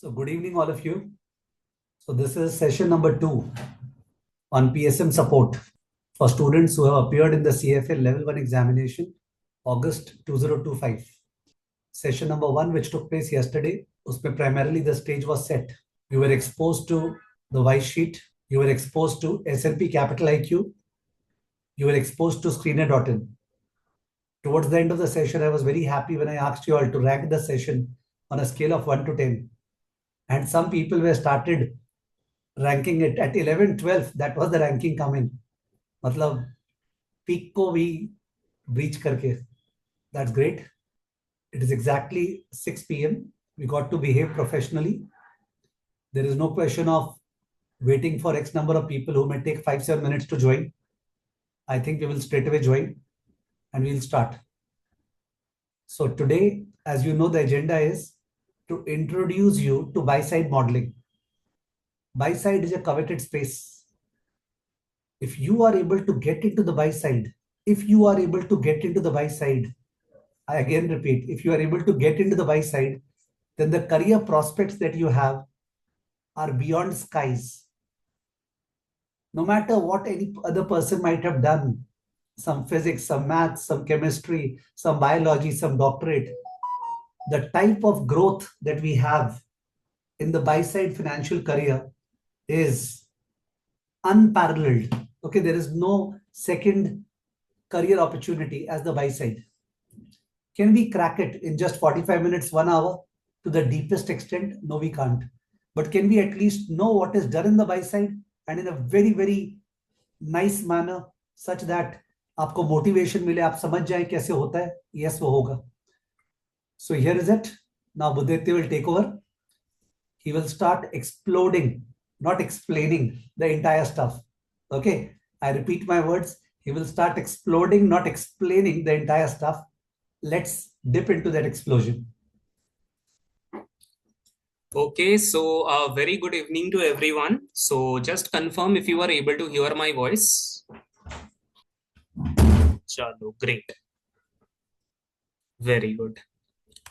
So good evening, all of you. So this is session number 2 on PSM support for students who have appeared in the CFA Level 1 examination, August 2025. Session number 1, which took place yesterday, usme primarily the stage was set. You were exposed to the white sheet. You were exposed to S&P Capital IQ. You were exposed to Screener.in. Towards the end of the session, I was very happy when I asked you all to rank the session on a scale of 1 to 10. And some people were started ranking it at 11, 12. That was the ranking coming. मतलब peak को भी breach करके. That's great. It is exactly 6 p.m. We got to behave professionally. There is no question of waiting for X number of people who may take 5-7 minutes to join. I think we will straight away join and we'll start. So today, as you know, the agenda is to introduce you to buy-side modeling. Buy-side is a coveted space. If you are able to get into the buy side, I again repeat, if you are able to get into the buy side, then the career prospects that you have are beyond skies. No matter what any other person might have done, some physics, some maths, some chemistry, some biology, some doctorate, the type of growth that we have in the buy side financial career is unparalleled. Okay, there is no second career opportunity as the buy side. Can we crack it in just 45 minutes, 1 hour to the deepest extent? No, we can't. But can we at least know what is done in the buy side and in a very, very nice manner such that आपको motivation मिले, आप समझ जाएं कैसे होता है? Yes, वो होगा. So here is it. Now Budetya will take over. He will start exploding, not explaining the entire stuff. Okay, I repeat my words. He will start exploding, not explaining the entire stuff. Let's dip into that explosion. Okay, so very good evening to everyone. So just confirm if you are able to hear my voice. Chalo, great. Very good.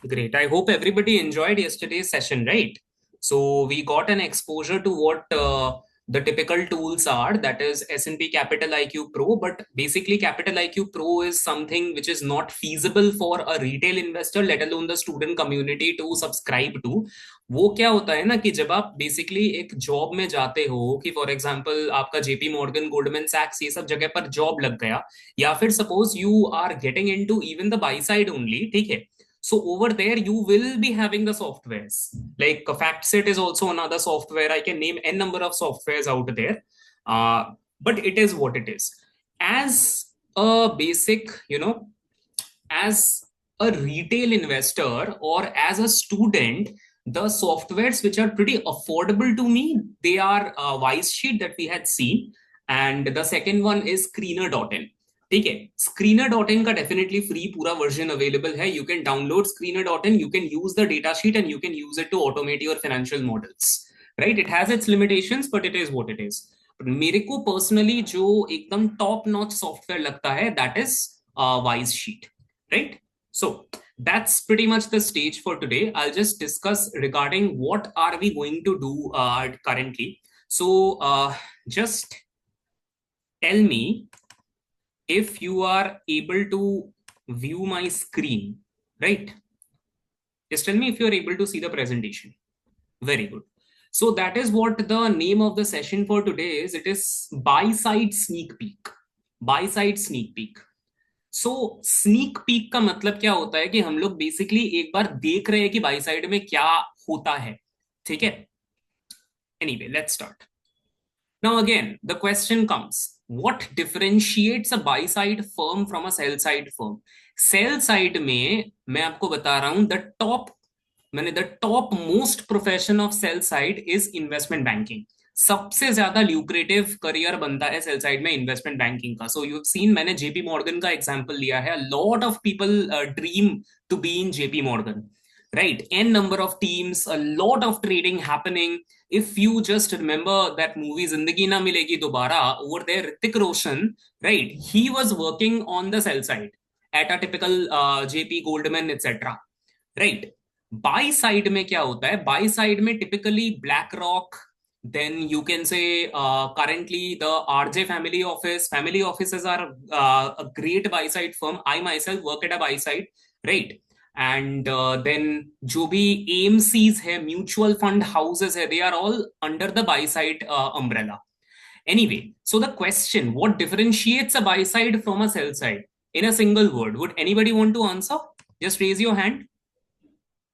Great. I hope everybody enjoyed yesterday's session, right? So we got an exposure to what the typical tools are, that is S&P Capital IQ Pro. But basically Capital IQ Pro is something which is not feasible for a retail investor, let alone the student community to subscribe to. वो क्या होता है ना कि जब आप basically एक job में जाते हो कि फॉर एग्जांपल आपका जेपी मॉर्गन, गोल्डमैन सैक्स, ये सब जगह पर जॉब लग गया, या फिर suppose you are getting into even the buy side only, ठीक है. So over there, you will be having the softwares. Like FactSet is also another software. I can name n number of softwares out there. But it is what it is. As a basic, as a retail investor or as a student, the softwares which are pretty affordable to me, they are WiseSheet that we had seen. And the second one is Screener.in. ठीक है. Screener.in का definitely free पूरा version available है. You can download Screener.in, you can use the data sheet and you can use it to automate your financial models. Right? It has its limitations, but it is what it is. मेरे को personally जो एकदम top notch software लगता है, that is WiseSheet. Right? So that's pretty much the stage for today. I'll just discuss regarding what are we going to do currently. So just tell me if you are able to view my screen, right? Just tell me if you are able to see the presentation. Very good. So that is what the name of the session for today is. It is buy side sneak peek. Buy side sneak peek. So sneak peek का मतलब क्या होता है कि हम लोग basically एक बार देख रहे हैं कि बाई साइड में क्या होता है, ठीक है. Anyway, let's start. Now again, the question comes, what differentiates a buy side firm from a sell side firm? Sell side में मैं आपको बता रहा हूं the top most profession of sell side is investment banking. सबसे ज्यादा lucrative career बनता है सेल साइड में इन्वेस्टमेंट बैंकिंग का. सो यू सीन, मैंने जेपी मॉर्गन का एग्जांपल लिया है. Lot of people dream to be in JP Morgan, right? N number of teams, a lot of trading happening. If you just remember that movie Zindagi Na Milegi Dobara, over there Hrithik Roshan, right, he was working on the sell side at a typical JP, Goldman, etc., right? By side में क्या होता है? Buy side में typically black rock, then you can say currently the RJ family offices are a great buy side firm. I myself work at a buy side, right? And then जो भी AMCs है, mutual fund houses है, they are all under the buy side umbrella. Anyway, so the question, what differentiates a buy side from a sell side in a single word? Would anybody want to answer? Just raise your hand.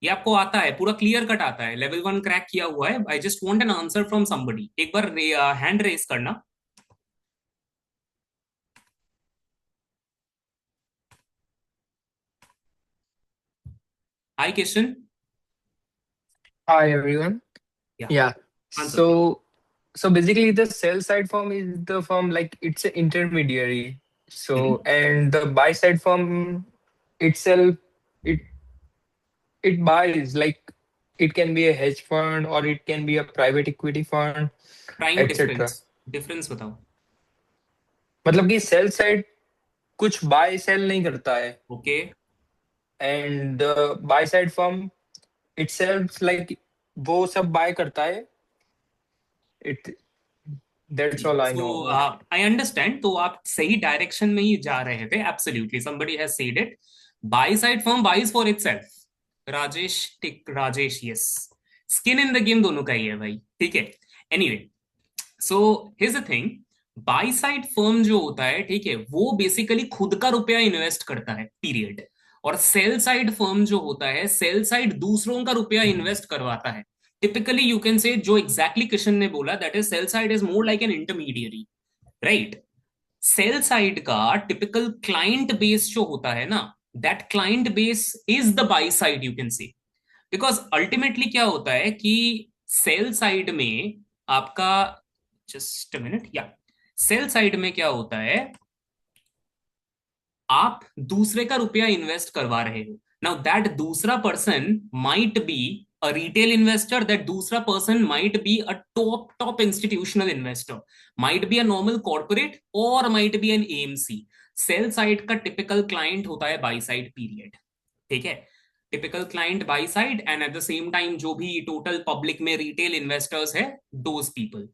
ये आपको आता है, पूरा clear cut आता है, level 1 crack किया हुआ है. I just want an answer from somebody. एक बार हैंड रेस करना. हाय किशन. Hi everyone. या Yeah. Answer. So basically the sell side firm is the firm like it's an intermediary. So and the buy side firm itself it it buys like it can be a hedge fund or it can be a private equity fund, prime etc. Difference बताओ. मतलब कि sell side कुछ buy sell नहीं करता है okay. and the buy side firm itself like वो सब buy करता है. It that's all I know so about. I understand. तो आप सही डायरेक्शन में ही जा रहे थे. Absolutely, somebody has said it. Buy side firm buys for itself. Rajesh टिक Rajesh, yes. Skin in the game दोनों का ही है भाई, ठीक है. Anyway, so here's the thing. Buy side firm जो होता है, ठीक है, वो बेसिकली खुद का रुपया इन्वेस्ट करता है, पीरियड. और सेल साइड फर्म जो होता है, सेल साइड दूसरों का रुपया इन्वेस्ट करवाता है. टिपिकली यू कैन से, जो एग्जैक्टली किशन ने बोला, that is sell side is more like an intermediary, right? Cell side का टिपिकल क्लाइंट बेस जो होता है ना, that client base is the buy side, you can see. Because ultimately क्या होता है कि सेल साइड में आपका, जस्ट अ मिनट, या सेल साइड में क्या होता है, आप दूसरे का रुपया इन्वेस्ट करवा रहे हो. नाउ दैट दूसरा person might be a retail investor, that दूसरा person might be a top institutional investor, might be a normal corporate, or might be an AMC. Sell side का टिपिकल क्लाइंट होता है buy side, period. ठीक है, typical client buy side. And at the same time जो भी total public में retail investors है, those people.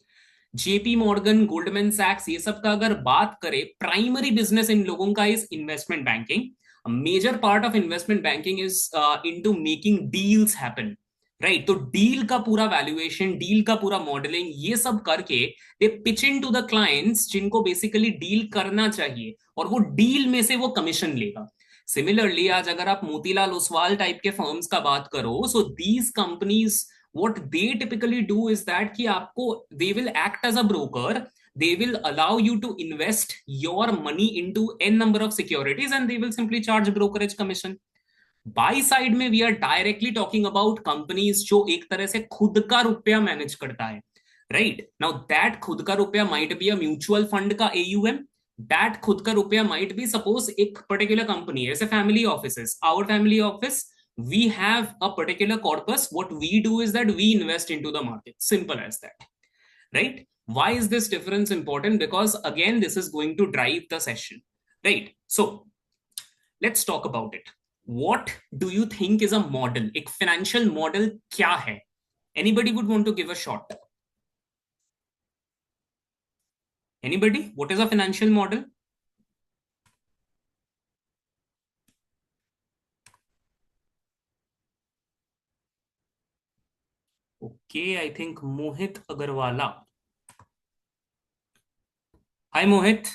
JP Morgan, Goldman सैक्स, ये सब का अगर बात करें, प्राइमरी बिजनेस इन लोगों का is investment banking. Major part of investment banking is into making deals happen, right? तो डील का पूरा वैल्यूएशन, डील का पूरा मॉडलिंग, ये सब करके they pitch in to the clients जिनको बेसिकली डील करना चाहिए, और वो डील में से वो कमीशन लेगा. सिमिलरली आज अगर आप मोतीलाल ओसवाल टाइप के फर्म्स का बात करो, so these companies what they typically do is that कि आपको, they will act as a broker, they will allow you to invest your money into n number of securities and they will simply charge brokerage commission. Buy side में we are directly talking about companies जो एक तरह से खुद का रुपया manage करता है, राइट? नाउ दैट खुद का रुपया might be a mutual fund का AUM, दैट खुद का रुपया माइट बी, सपोज एक पर्टिकुलर कंपनी है, जैसे family offices, our family office, we have a particular corpus. What we do is that we invest into the market, simple as that, right? Why is this difference important? Because again, this is going to drive the session, right? So let's talk about it. What do you think is a model? एक financial model क्या है? Anybody would want to give a shot? Anybody? What is a financial model? Okay, I think Mohit Agarwala. Hi, Mohit.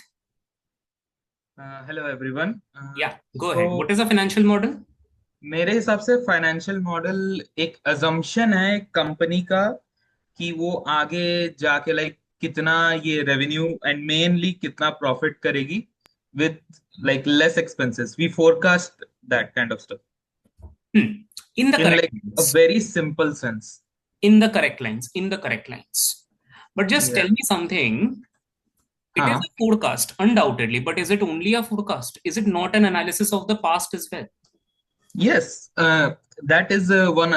Hello everyone. Yeah, go ahead. What is a financial model? मेरे हिसाब से financial model एक assumption है company का कि वो आगे जाके लाइक कितना ये रेवेन्यू एंड मेनली कितना प्रॉफिट करेगी with like less expenses. We forecast that kind of stuff In the in correct like a lines. very simple sense. In the correct lines. In the correct lines. But just Yeah. tell me something. It is a forecast, undoubtedly, but is it only a forecast? Is it not an analysis of the past as well? Yes, that is one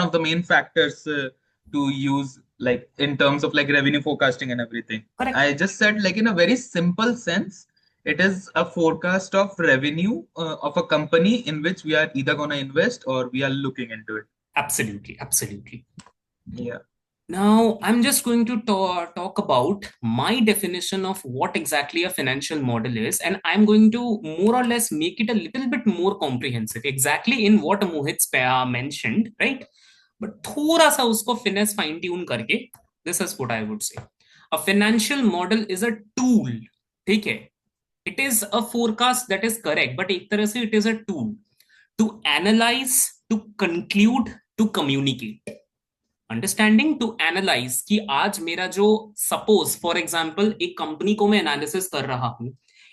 of the main factors to use like in terms of like revenue forecasting and everything. Correct. I just said like in a very simple sense, It is a forecast of revenue of a company in which we are either going to invest or we are looking into it. Absolutely, absolutely. Yeah. Now, I'm just going to talk about my definition of what exactly a financial model is, and I'm going to more or less make it a little bit more comprehensive, exactly in what Mohit mentioned, right? But थोड़ा सा उसको finesse fine tune करके, this is what I would say. A financial model is a tool, ठीक है? It is a forecast that is correct, but एक तरह से it is a tool to analyze, to conclude, to communicate. Understanding to analyse कि आज मेरा जो suppose for example एक कंपनी को मैं एनालिसिस कर रहा हूं,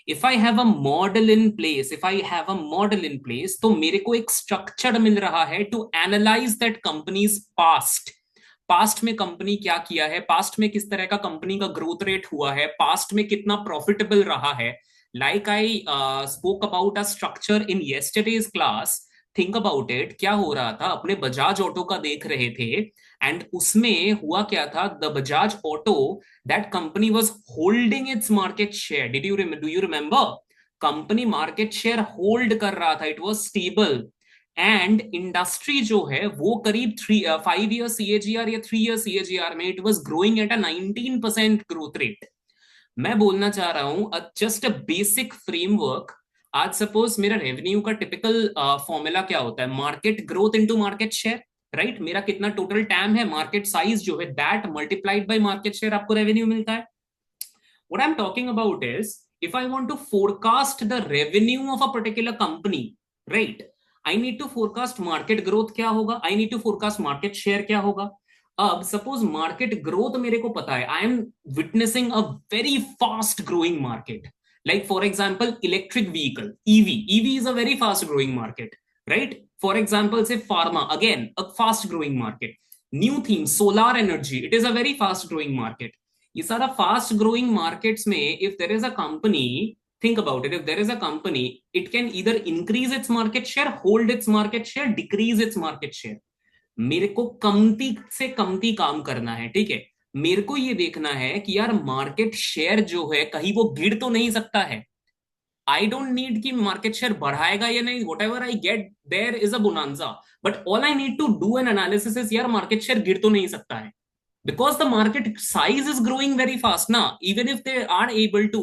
if I have a model in place, तो मेरे को एक स्ट्रक्चर मिल रहा है to analyse that company's past में कंपनी क्या किया है, पास्ट में किस तरह का कंपनी का ग्रोथ रेट हुआ है, पास्ट में कितना प्रॉफिटेबल रहा है. Like I spoke about a structure in yesterday's class. Think about it, क्या हो रहा था, अपने बजाज ऑटो का देख रहे थे, एंड उसमें हुआ क्या था, the Bajaj auto, that company was holding its market share. Do you remember? Company market share hold कर रहा था, it was stable, and industry जो है वो करीब 5 ईयर CAGR या 3 ईयर CAGR में it was growing at a 19% growth rate. मैं बोलना चाह रहा हूं जस्ट अ बेसिक फ्रेमवर्क. आज सपोज मेरा रेवेन्यू का टिपिकल फॉर्मूला क्या होता है, market growth into market share, right? मेरा कितना टोटल टैम है, मार्केट साइज जो है, that multiplied by market share, आपको रेवेन्यू मिलता है. What I am talking about is, if I want to forecast the revenue of a particular company, right, I need to forecast market growth क्या होगा, I need to forecast market share क्या होगा. अब suppose market growth मेरे को पता है, I am witnessing a very fast growing market. Like for example, electric vehicle, EV is a very fast growing market, right? For example, say pharma, again a fast growing market. New theme, solar energy, it is a very fast growing market. ये सारा fast growing markets में, if there is a company, think about it, if there is a company, it can either increase its market share, hold its market share, decrease its market share. मेरे को कमती से कमती काम करना है, ठीक है? मेरे को ये देखना है कि यार मार्केट शेयर जो है कहीं वो गिर तो नहीं सकता है. आई डोंट नीड कि मार्केट शेयर बढ़ाएगा या नहीं, whatever I get there is a bonanza, but all I need to do an analysis is यार मार्केट शेयर गिर तो नहीं सकता है, because the market size is growing very fast now. Even if they are able to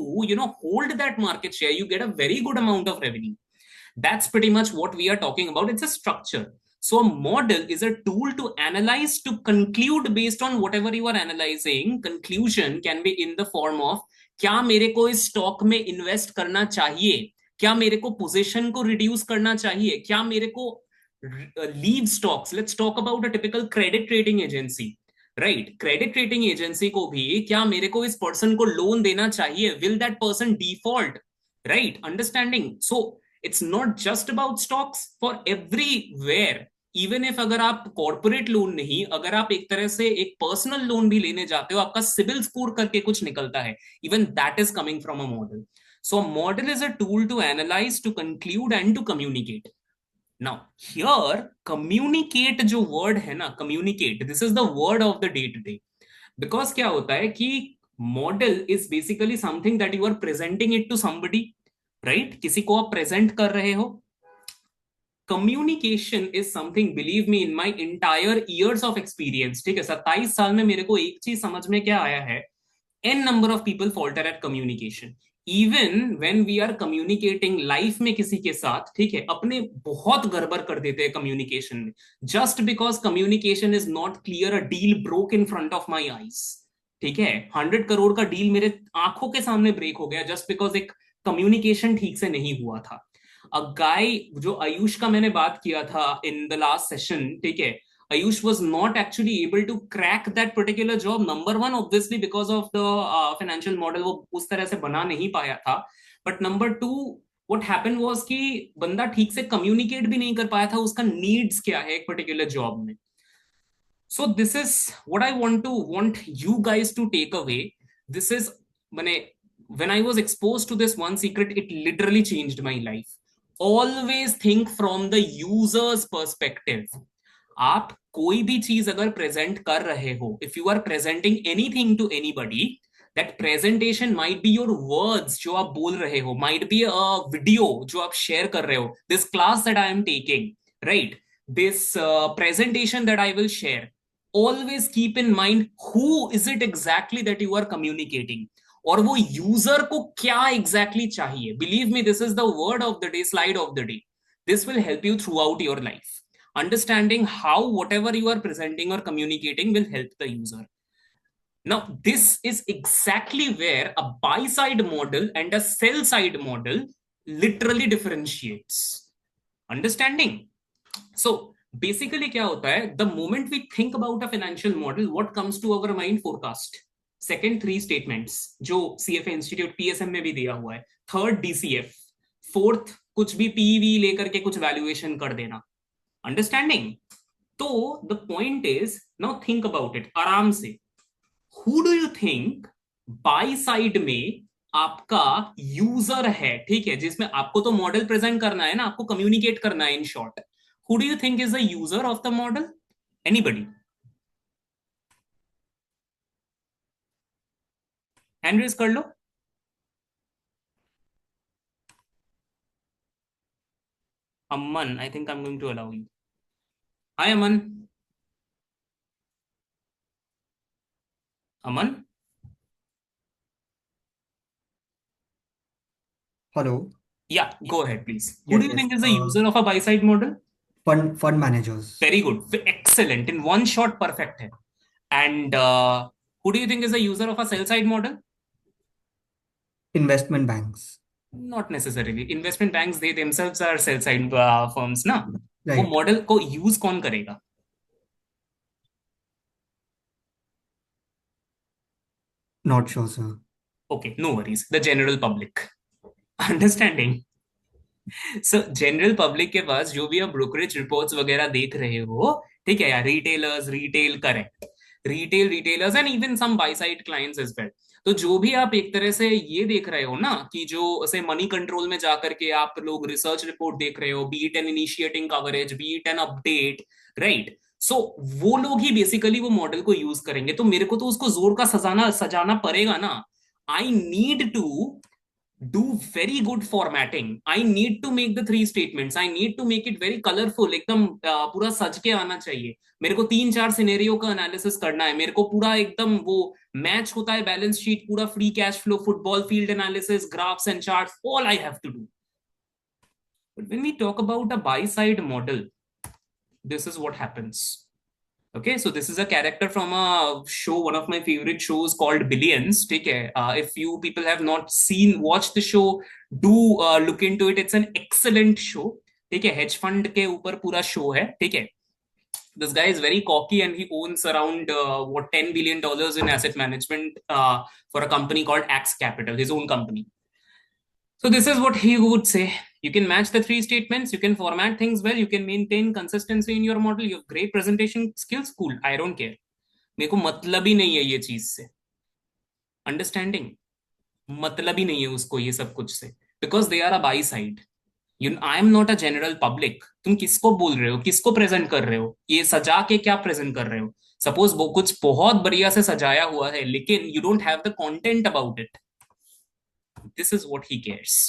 hold that market share, you get a very good amount of revenue. That's pretty much what we are talking about. It's a structure. So a model is a tool to analyze, to conclude based on whatever you are analyzing. Conclusion can be in the form of क्या मेरे को इस stock में invest करना चाहिए, क्या मेरे को पोजीशन को रिड्यूस करना चाहिए, क्या मेरे को leave stocks. Let's talk about a typical credit rating agency, right? Credit rating agency को भी क्या मेरे को इस पर्सन को लोन देना चाहिए, will that person default, right? Understanding. So it's not just about stocks, for everywhere. Even if अगर आप कॉर्पोरेट लोन नहीं, अगर आप एक तरह से एक पर्सनल लोन भी लेने जाते हो, आपका सिविल स्कोर करके कुछ निकलता है, even that is coming from a model. So a model is a tool to analyse, to conclude and to communicate. Now here communicate जो वर्ड है ना, communicate, this is the word of the day today. Because क्या होता है कि model is basically something that you are presenting it to somebody, right? किसी को आप प्रेजेंट कर रहे हो. Communication is something, believe me, in my entire years of experience, ठीक है, 27 साल में मेरे को एक चीज समझ में क्या आया है, n number of people falter at communication. Even when we are communicating life में किसी के साथ, ठीक है, अपने बहुत गड़बड़ कर देते हैं कम्युनिकेशन में, just because communication is not clear, a deal broke in front of my eyes. ठीक है, 100 करोड़ का डील मेरे आंखों के सामने ब्रेक हो गया just because एक कम्युनिकेशन ठीक से नहीं हुआ था. अ गाय, जो आयुष का मैंने बात किया था इन द लास्ट सेशन, ठीक है, Ayush was not actually able to crack that particular job. Number one, obviously, because of the financial model, वो उस तरह से बना नहीं पाया था. But number two, what happened was कि बंदा ठीक से communicate भी नहीं कर पाया था, उसका needs क्या है एक particular job में. So this is what I want you guys to take away. This is, when I was exposed to this one secret, it literally changed my life. Always think from the user's perspective. आप कोई भी चीज अगर present कर रहे हो, if you are presenting anything to anybody, that presentation might be your words जो आप बोल रहे हो, माइट बी अ वीडियो जो आप शेयर कर रहे हो, this class that I am taking, right, this presentation that I will share, always keep in mind who is it exactly that you are communicating, और वो यूजर को क्या exactly चाहिए. Believe me, this is the word of the day, slide of the day. This will help you throughout your life. Understanding how whatever you are presenting or communicating will help the user. Now, this is exactly where a buy side model and a sell side model literally differentiates. Understanding? So basically क्या होता है, the moment we think about a financial model, what comes to our mind? Forecast. Second, 3 statements जो CFA Institute PSM में भी दिया हुआ है. Third, DCF. Fourth, कुछ भी PV लेकर के कुछ valuation कर देना. Understanding? तो the point is, now think about it आराम से. Who do you think buy side में आपका यूजर है, ठीक है, जिसमें आपको तो मॉडल प्रेजेंट करना है ना, आपको कम्युनिकेट करना है in short. Who do you think is the user of the model? Anybody? Hand raise कर लो. Aman, I think I'm going to allow you. Hi, Aman. Aman? Hello. Yeah, go ahead, please. Who do you Yes, think is the user of a buy side model? fund managers. Very good. Excellent. In one shot, perfect hai. And who do you think is the user of a sell side model? Investment banks. Not necessarily. Investment banks, they themselves are sell side firms ना. वो Right. Model को use कौन करेगा? Not sure, sir. Okay, no worries. The general public. Understanding? So general public के पास जो भी आप brokerage reports वगैरह देख रहे हो, ठीक है यार, retailers, retail, correct, retailers and even some buy side clients as well. तो जो भी आप एक तरह से ये देख रहे हो ना कि जो से मनी कंट्रोल में जाकर के आप लोग रिसर्च रिपोर्ट देख रहे हो, be it an initiating coverage, be it an update, right, so वो लोग ही बेसिकली वो मॉडल को यूज करेंगे. तो मेरे को तो उसको जोर का सजाना पड़ेगा ना. I need to do very good formatting. I need to make the 3 statements. I need to make it very colorful. एकदम पूरा सज के आना चाहिए. मेरे को 3-4 सिनेरियो का एनालिसिस करना है. मेरे को पूरा एकदम वो मैच होता है बैलेंस शीट, पूरा free cash flow, football field analysis, graphs and charts, all I have to do. But when we talk about a buy side model, this is what happens. Okay, so this is a character from a show, one of my favorite shows called Billions. ठीक है, if you people have not watched the show, do look into it. It's an excellent show. ठीक है, hedge fund के ऊपर पूरा show है. ठीक है, this guy is very cocky and he owns around $10 billion in asset management for a company called Axe Capital, his own company. So this is what he would say. You can match the 3 statements, you can format things well, you can maintain consistency in your model, you have great presentation skills, cool, I don't care. मेरे को मतलब ही नहीं है ये चीज से. Understanding? मतलब ही नहीं है उसको ये सब कुछ से. Because they are a buy side. I am not a general public. तुम किसको बोल रहे हो, किसको प्रेजेंट कर रहे हो, ये सजा के क्या प्रेजेंट कर रहे हो? सपोज वो कुछ बहुत बढ़िया से सजाया हुआ है लेकिन you don't have the content about it. This is what he cares.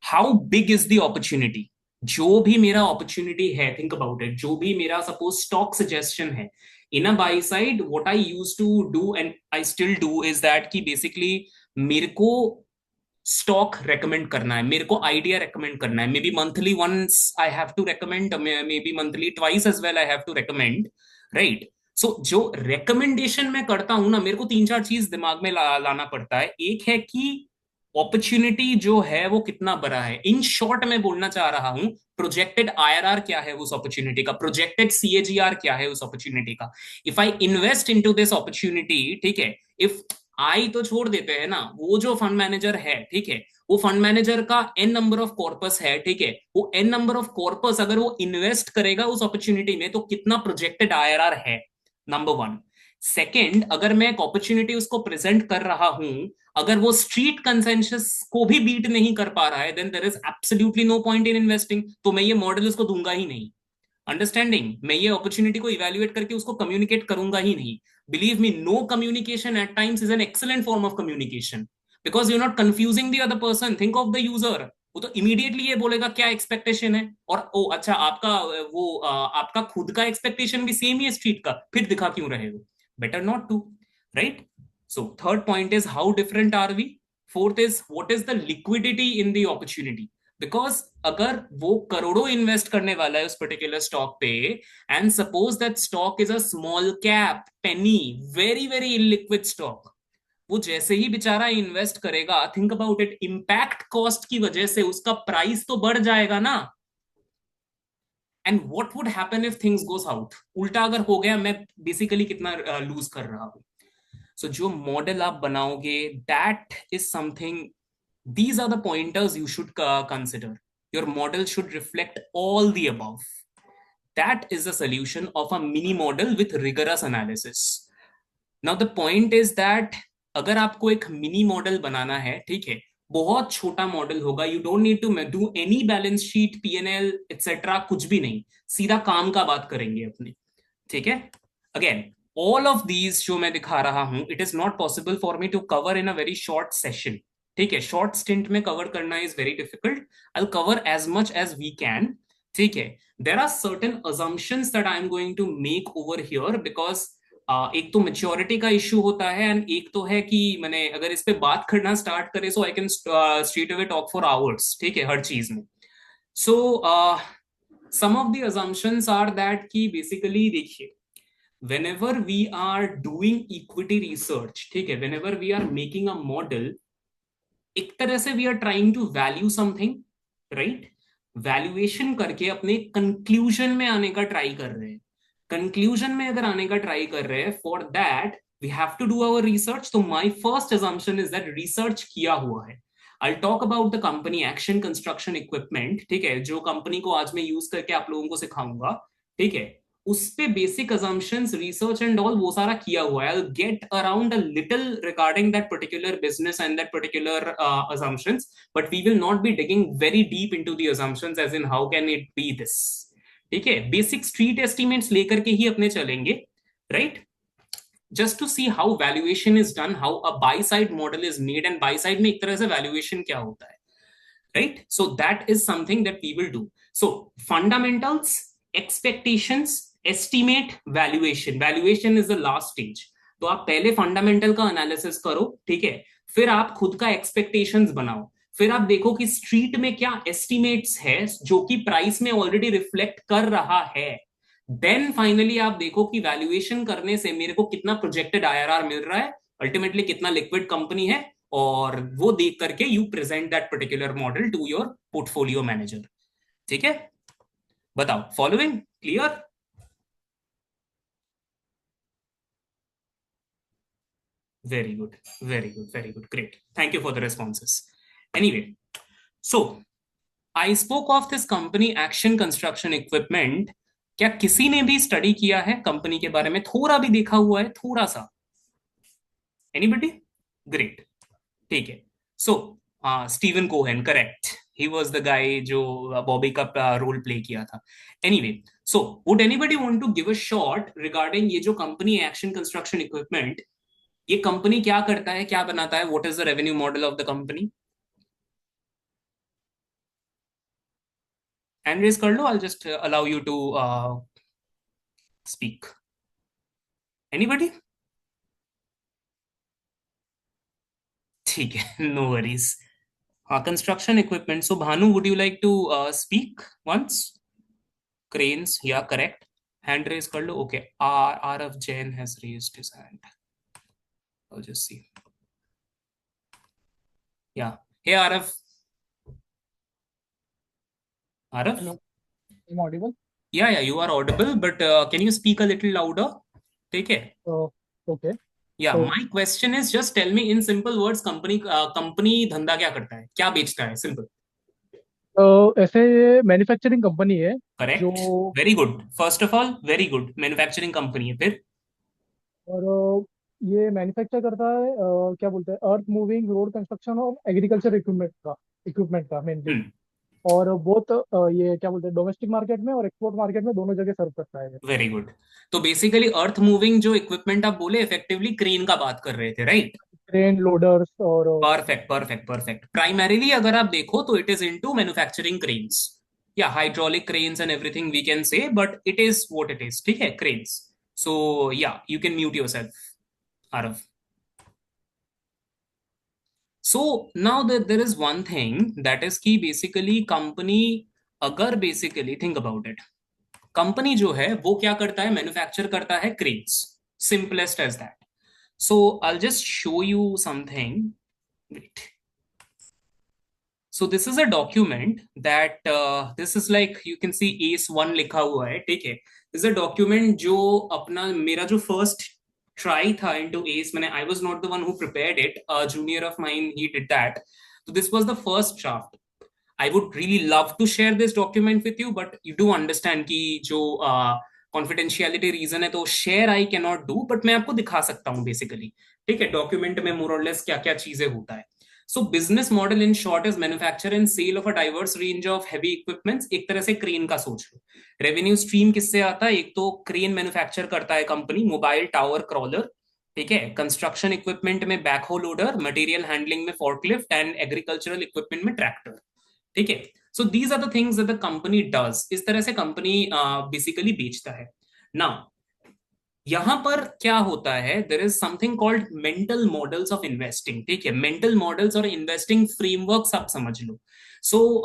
How big is the opportunity? जो भी मेरा opportunity है, think about it. जो भी मेरा suppose stock suggestion है in a buy side, what I used to do and I still do is that कि basically मेरे को stock recommend करना है, मेरे को idea recommend करना है. Maybe monthly once I have to recommend, maybe monthly twice as well I have to recommend, right? So जो recommendation मैं करता हूं ना, मेरे को 3-4 चीज दिमाग में लाना पड़ता है. एक है कि अपॉर्चुनिटी जो है वो कितना बड़ा है. इन शॉर्ट मैं बोलना चाह रहा हूं, प्रोजेक्टेड आईआरआर क्या है उस अपॉर्चुनिटी का, प्रोजेक्टेड सीएजीआर क्या है उस अपॉर्चुनिटी का. If I invest into this opportunity, ठीक है, इफ आई तो छोड़ देते हैं ना, वो जो फंड मैनेजर है, ठीक है, वो फंड मैनेजर का एन नंबर ऑफ कॉर्पस है, ठीक है, वो एन नंबर ऑफ कॉर्पस अगर वो इन्वेस्ट करेगा उस अपॉर्चुनिटी में तो कितना प्रोजेक्टेड आईआरआर है, नंबर 1. सेकेंड, अगर मैं एक अपॉर्चुनिटी उसको प्रेजेंट कर रहा हूं, अगर वो स्ट्रीट कंसेंसस को भी बीट नहीं कर पा रहा है, then there is absolutely no point in investing. तो मैं ये मॉडल उसको दूंगा ही नहीं. अंडरस्टैंडिंग, मैं ये अपॉर्चुनिटी को इवेल्युएट करके उसको कम्युनिकेट करूंगा ही नहीं. Believe me, no communication at times is an excellent form of communication, because you are not confusing the other person. Think of the user. वो तो इमीडिएटली ये बोलेगा क्या एक्सपेक्टेशन है, और ओ अच्छा, आपका आपका खुद का एक्सपेक्टेशन भी सेम ही है स्ट्रीट का, फिर दिखा क्यों रहे हो? Better not to, right? So third point is how different are we. Fourth is what is the liquidity in the opportunity. Because अगर वो करोड़ों इन्वेस्ट करने वाला है उस पर्टिकुलर स्टॉक पे, and suppose that stock is a small cap penny, very very illiquid stock, वो जैसे ही बेचारा इन्वेस्ट करेगा, think about it, impact cost की वजह से उसका प्राइस तो बढ़ जाएगा ना. And what would happen if things goes out, उल्टा अगर हो गया, मैं बेसिकली कितना लूज कर रहा हूं. सो जो मॉडल आप बनाओगे, that is something. These are the pointers you should consider. Your model should reflect all the above. That is the solution of a mini model with rigorous analysis. Now the point is that अगर आपको एक mini model बनाना है, ठीक है, बहुत छोटा model होगा, you don't need to do any balance sheet, PNL etcetera, कुछ भी नहीं, सीधा काम का बात करेंगे अपने. ठीक है. अगेन, ऑल ऑफ दीज जो मैं दिखा रहा हूं, it is not possible for me to cover in a very short session. ठीक है, शॉर्ट स्टिंट में कवर करना is very difficult. I will cover as much as we can. ठीक है. There are certain assumptions that I am going to make over here, because एक तो maturity का issue होता है, एंड एक तो है कि मैंने अगर इस पे बात करना स्टार्ट करे, so I can straight away talk for hours. ठीक है, हर चीज में. सो some of the assumptions are that कि basically देखिए, whenever we are doing equity research, ठीक है, whenever we are making a model, एक तरह से we are trying to value something, right? Valuation करके अपने कंक्लूजन में आने का ट्राई कर रहे हैं. कंक्लूजन में अगर आने का ट्राई कर रहे हैं, for that we have to do our research. तो my first assumption is that research किया हुआ है. I talk about the company Action Construction Equipment, ठीक है, जो कंपनी को आज मैं यूज करके आप लोगों को सिखाऊंगा. ठीक है, उस पे basic assumptions, research and all वो सारा किया हुआ है. I'll get around a little regarding that particular business and that particular assumptions, but we will not be digging very deep into the assumptions as in how can it be this. ठीक है, basic street estimates लेकर के ही अपने चलेंगे, right? Just to see how valuation is done, how a buy side model is made, and buy side में एक तरह से valuation क्या होता है, right? So that is something that we will do. So fundamentals, expectations, estimate, valuation. Valuation is the last stage. तो आप पहले फंडामेंटल का एनालिसिस करो, ठीक है, फिर आप खुद का एक्सपेक्टेशंस बनाओ, फिर आप देखो कि स्ट्रीट में क्या एस्टिमेट्स है जो कि प्राइस में ऑलरेडी रिफ्लेक्ट कर रहा है. देन फाइनली आप देखो कि वैल्यूएशन करने से मेरे को कितना प्रोजेक्टेड आईआरआर मिल रहा है, अल्टीमेटली कितना लिक्विड कंपनी है, और वो देख करके you present that particular model to your portfolio manager. ठीक है, बताओ, following clear? Very good, very good, very good, great. Thank you for the responses. Anyway, so I spoke of this company Action Construction Equipment. क्या किसी ने भी study किया है company के बारे में, थोड़ा भी देखा हुआ है, थोड़ा सा? एनीबडी? ग्रेट. ठीक है. So Steven Cohen, correct, he was the guy जो बॉबी का रोल प्ले किया था. Anyway, so would anybody want to give a short regarding ये जो कंपनी एक्शन कंस्ट्रक्शन इक्विपमेंट, ये कंपनी क्या करता है, क्या बनाता है, what is the revenue model of the company? Hand raise कर लो, I just allow you to speak. Anybody? ठीक है, no worries. Construction equipment. So Bhanu, would you like to speak once? Cranes, या करेक्ट. हैंड रेज कर लो. Okay, RF Jain has raised his hand. I'll just see. Yeah. Hey, Arif. Arif? Hello, I'm audible. Yeah, you are audible, but can you speak a little louder? Take care. Okay. Yeah, So, my question is just tell me in simple words, company धंधा क्या करता है, क्या बेचता है? Simple. ऐसे ये manufacturing company है Correct. जो Very good. First of all, very good. Manufacturing company है. फिर और ये मैन्युफैक्चर करता है क्या बोलते हैं अर्थ मूविंग रोड कंस्ट्रक्शन और एग्रीकल्चर इक्विपमेंट का मेनली. और बहुत ये क्या बोलते हैं डोमेस्टिक मार्केट में और एक्सपोर्ट मार्केट में दोनों जगह सर्व करता है ये। Very good. तो बेसिकली अर्थ मूविंग जो इक्विपमेंट आप बोले, इफेक्टिवली क्रेन का बात कर रहे थे, राइट? क्रेन लोडर्स और परफेक्ट परफेक्ट परफेक्ट। प्राइमरीली अगर आप देखो तो it is into manufacturing cranes, या hydraulic cranes and everything we can say, but it is what it is, ठीक है, cranes. So yeah you can mute yourself, Aarav. So now that there is one thing that is कि basically company, अगर basically think about it, company जो है वो क्या करता है, मैन्युफैक्चर करता है cranes, simplest as that. So I'll just show you something. Wait. So this is a document that this is like you can see ACE1 लिखा हुआ है, ठीक है। This is a document जो अपना मेरा जो first try था into ACE, मैंने I was not the one who prepared it, a junior of mine he did that. So this was the first draft. I would really love to share this document with you, but you do understand कि जो confidentiality reason है तो share I cannot do, but मैं आपको दिखा सकता हूँ basically, ठीक है, डॉक्यूमेंट में more or less क्या क्या चीजें होता है। So business model in short is manufacture and sale of a diverse range of heavy equipments. एक तरह से क्रेन का सोच लो। रेवेन्यू स्ट्रीम किससे आता है, एक तो क्रेन मैन्युफैक्चर करता है कंपनी, मोबाइल टावर क्रॉलर, ठीक है, कंस्ट्रक्शन इक्विपमेंट में बैकहो लोडर, मटेरियल हैंडलिंग में फोर्कलिफ्ट एंड एग्रीकल्चरल इक्विपमेंट में ट्रैक्टर, ठीक है। So these are the things that the company does. इस तरह से कंपनी बेसिकली बेचता है। नाउ यहां पर क्या होता है, there is something called mental models of investing, ठीक है, मेंटल मॉडल्स और इन्वेस्टिंग फ्रेमवर्क्स आप समझ लो। So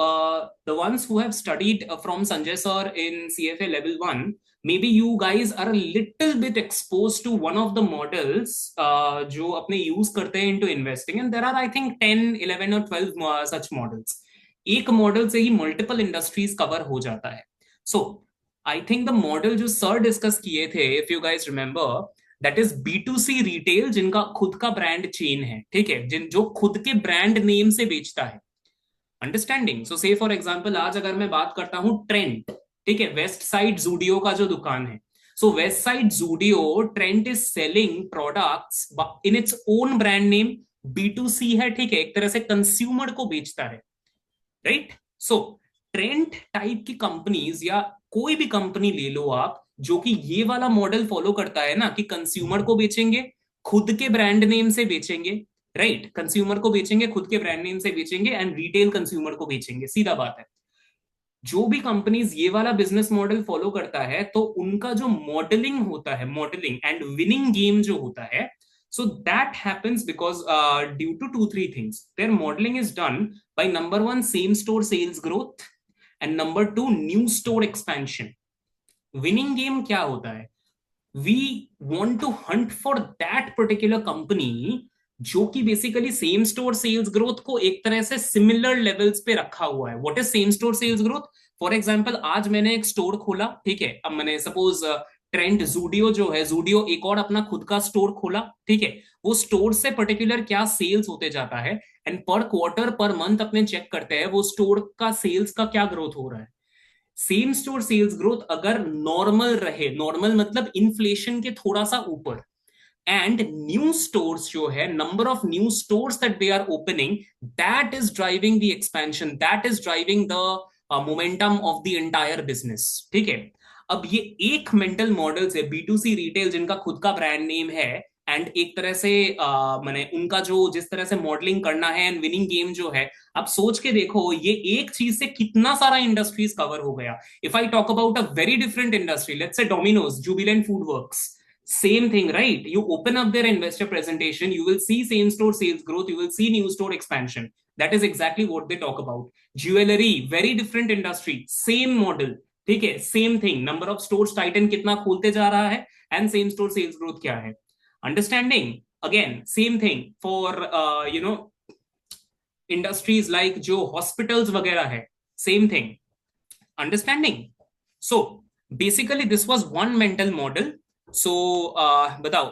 the ones who have studied from Sanjay sir in CFA level 1, maybe you guys are a little bit exposed to one of the models जो अपने use करते हैं into investing, and there are I think 10 11 or 12 such models। एक model से ही multiple industries cover हो जाता है। So I think the model जो सर डिस्कस किए थे, if you guys remember, that is B2C retail, जिनका खुद का ब्रांड चेन है, ठीक है, जिन जो खुद के ब्रांड नेम से बेचता है। अंडरस्टैंडिंग? सो से फॉर एग्जाम्पल आज अगर मैं बात करता हूं ट्रेंट, ठीक है, वेस्ट साइड जूडियो का जो दुकान है, so Westside Zudio, Trent is selling products in its own brand name, B2C है, ठीक है, एक तरह से कंज्यूमर को बेचता है, राइट। सो ट्रेंट टाइप की कंपनीज या कोई भी कंपनी ले लो आप, जो कि ये वाला मॉडल फॉलो करता है ना, कि कंज्यूमर को बेचेंगे, खुद के ब्रांड नेम से बेचेंगे, राइट, कंज्यूमर को बेचेंगे, खुद के ब्रांड नेम से बेचेंगे, एंड रिटेल कंज्यूमर को बेचेंगे, सीधा बात है। जो भी कंपनीज ये वाला बिजनेस मॉडल फॉलो करता है, तो उनका जो मॉडलिंग होता है, मॉडलिंग एंड विनिंग गेम जो होता है, so that happens because due to 2 3 things. Their modeling is done by number 1 same store sales growth and number 2 new store expansion. Winning game क्या होता है, we want to hunt for that particular company जो कि basically same store sales growth को एक तरह से similar levels पे रखा हुआ है। What is same store sales growth? For example आज मैंने एक स्टोर खोला, ठीक है, अब मैंने सपोज ट्रेंड जूडियो जो है, जूडियो एक और अपना खुद का स्टोर खोला, ठीक है, वो स्टोर से पर्टिकुलर क्या सेल्स होते जाता है, एंड पर क्वार्टर पर मंथ अपने चेक करते हैं वो स्टोर का सेल्स का क्या ग्रोथ हो रहा है। सेम स्टोर सेल्स ग्रोथ अगर नॉर्मल रहे, नॉर्मल मतलब इन्फ्लेशन के थोड़ा सा ऊपर, and new stores जो है, number of new stores that they are opening, that is driving the expansion, that is driving the momentum of the entire business, ठीक है। अब ये एक मेंटल मॉडल से B2C रिटेल जिनका खुद का ब्रांड नेम है, एंड एक तरह से माने उनका जो जिस तरह से मॉडलिंग करना है एंड विनिंग गेम जो है, आप सोच के देखो ये एक चीज से कितना सारा इंडस्ट्रीज कवर हो गया। If I talk about a very different industry, let's say Domino's, Jubilant food works, same thing, right? You open up their investor presentation, you will see same store sales growth, you will see new store expansion. That is exactly what they talk about. Jewelry, very different industry, same model, ठीक है, same thing, number of stores Titan कितना खोलते जा रहा है, and same store sales growth क्या है। Understanding? Again, same thing for industries like जो hospitals वगैरह है, same thing. Understanding? So basically this was one mental model. सो बताओ,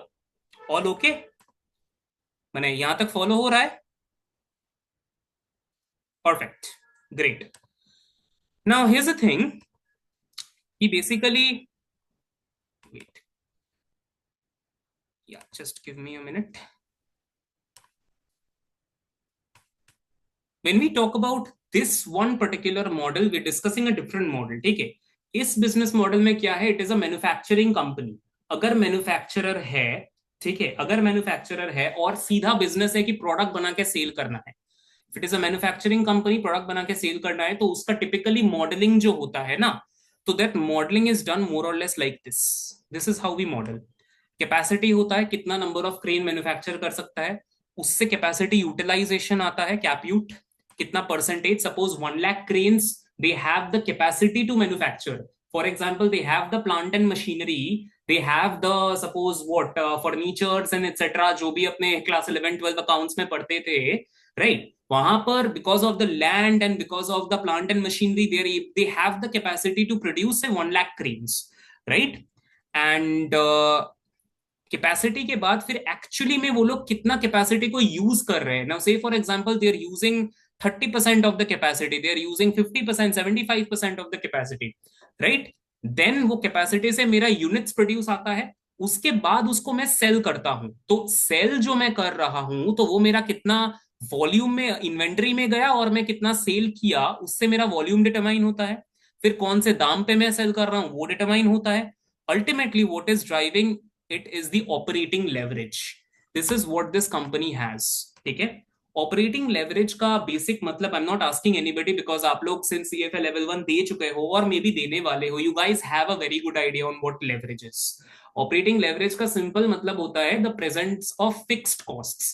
ऑल ओके? मैंने यहां तक फॉलो हो रहा है? Perfect, great. Now here's the thing कि basically, wait, yeah just give me a minute. When we talk about this one particular model we discussing a different model, ठीक है। इस बिजनेस मॉडल में क्या है, it is a manufacturing company. अगर manufacturer है, ठीक है, अगर मैन्युफैक्चरर है और सीधा बिजनेस है कि प्रोडक्ट बना के सेल करना है, if it is a manufacturing company, product बना के सेल करना है, तो उसका टिपिकली मॉडलिंग जो होता है ना, तो that modelling is done more और less like this. This is how we model. Capacity होता है कितना नंबर ऑफ क्रेन मैन्युफैक्चर कर सकता है, उससे कैपेसिटी यूटिलाइजेशन आता है, कैप्यूट कितना percentage. Suppose 1 lakh cranes they have the capacity to manufacture, for example they have the plant and machinery, they have the suppose what furnitures and etcetera, जो भी अपने क्लास 11 12 अकाउंट्स में पढ़ते थे, राइट। वहां पर because of the land and because of the plant and machinery they have the capacity to produce 1 lakh cranes, right. And capacity के बाद फिर एक्चुअली में वो लोग कितना कैपेसिटी को यूज कर रहे हैं। Now say for example they are using 30% of the capacity, they are using 50%, 75% of the capacity, right. Then वो कैपेसिटी से मेरा यूनिट्स प्रोड्यूस आता है, उसके बाद उसको मैं सेल करता हूं। तो सेल जो मैं कर रहा हूं, तो वो मेरा कितना वॉल्यूम में इन्वेंट्री में गया और मैं कितना सेल किया, उससे मेरा वॉल्यूम डिटरमाइन होता है। फिर कौन से दाम पे मैं सेल कर रहा हूं वो डिटरमाइन होता है। Ultimately what is driving it is the operating leverage. This is what this company has, ठीक है। ऑपरेटिंग लेवरेज का बेसिक मतलब, I am not asking anybody because आप लोग सिंस सीएफए लेवल 1 दे चुके हो और मे बी देने वाले हो, you guys have a very good idea on what leverage is. Operating leverage का सिंपल मतलब होता है the presence of fixed costs.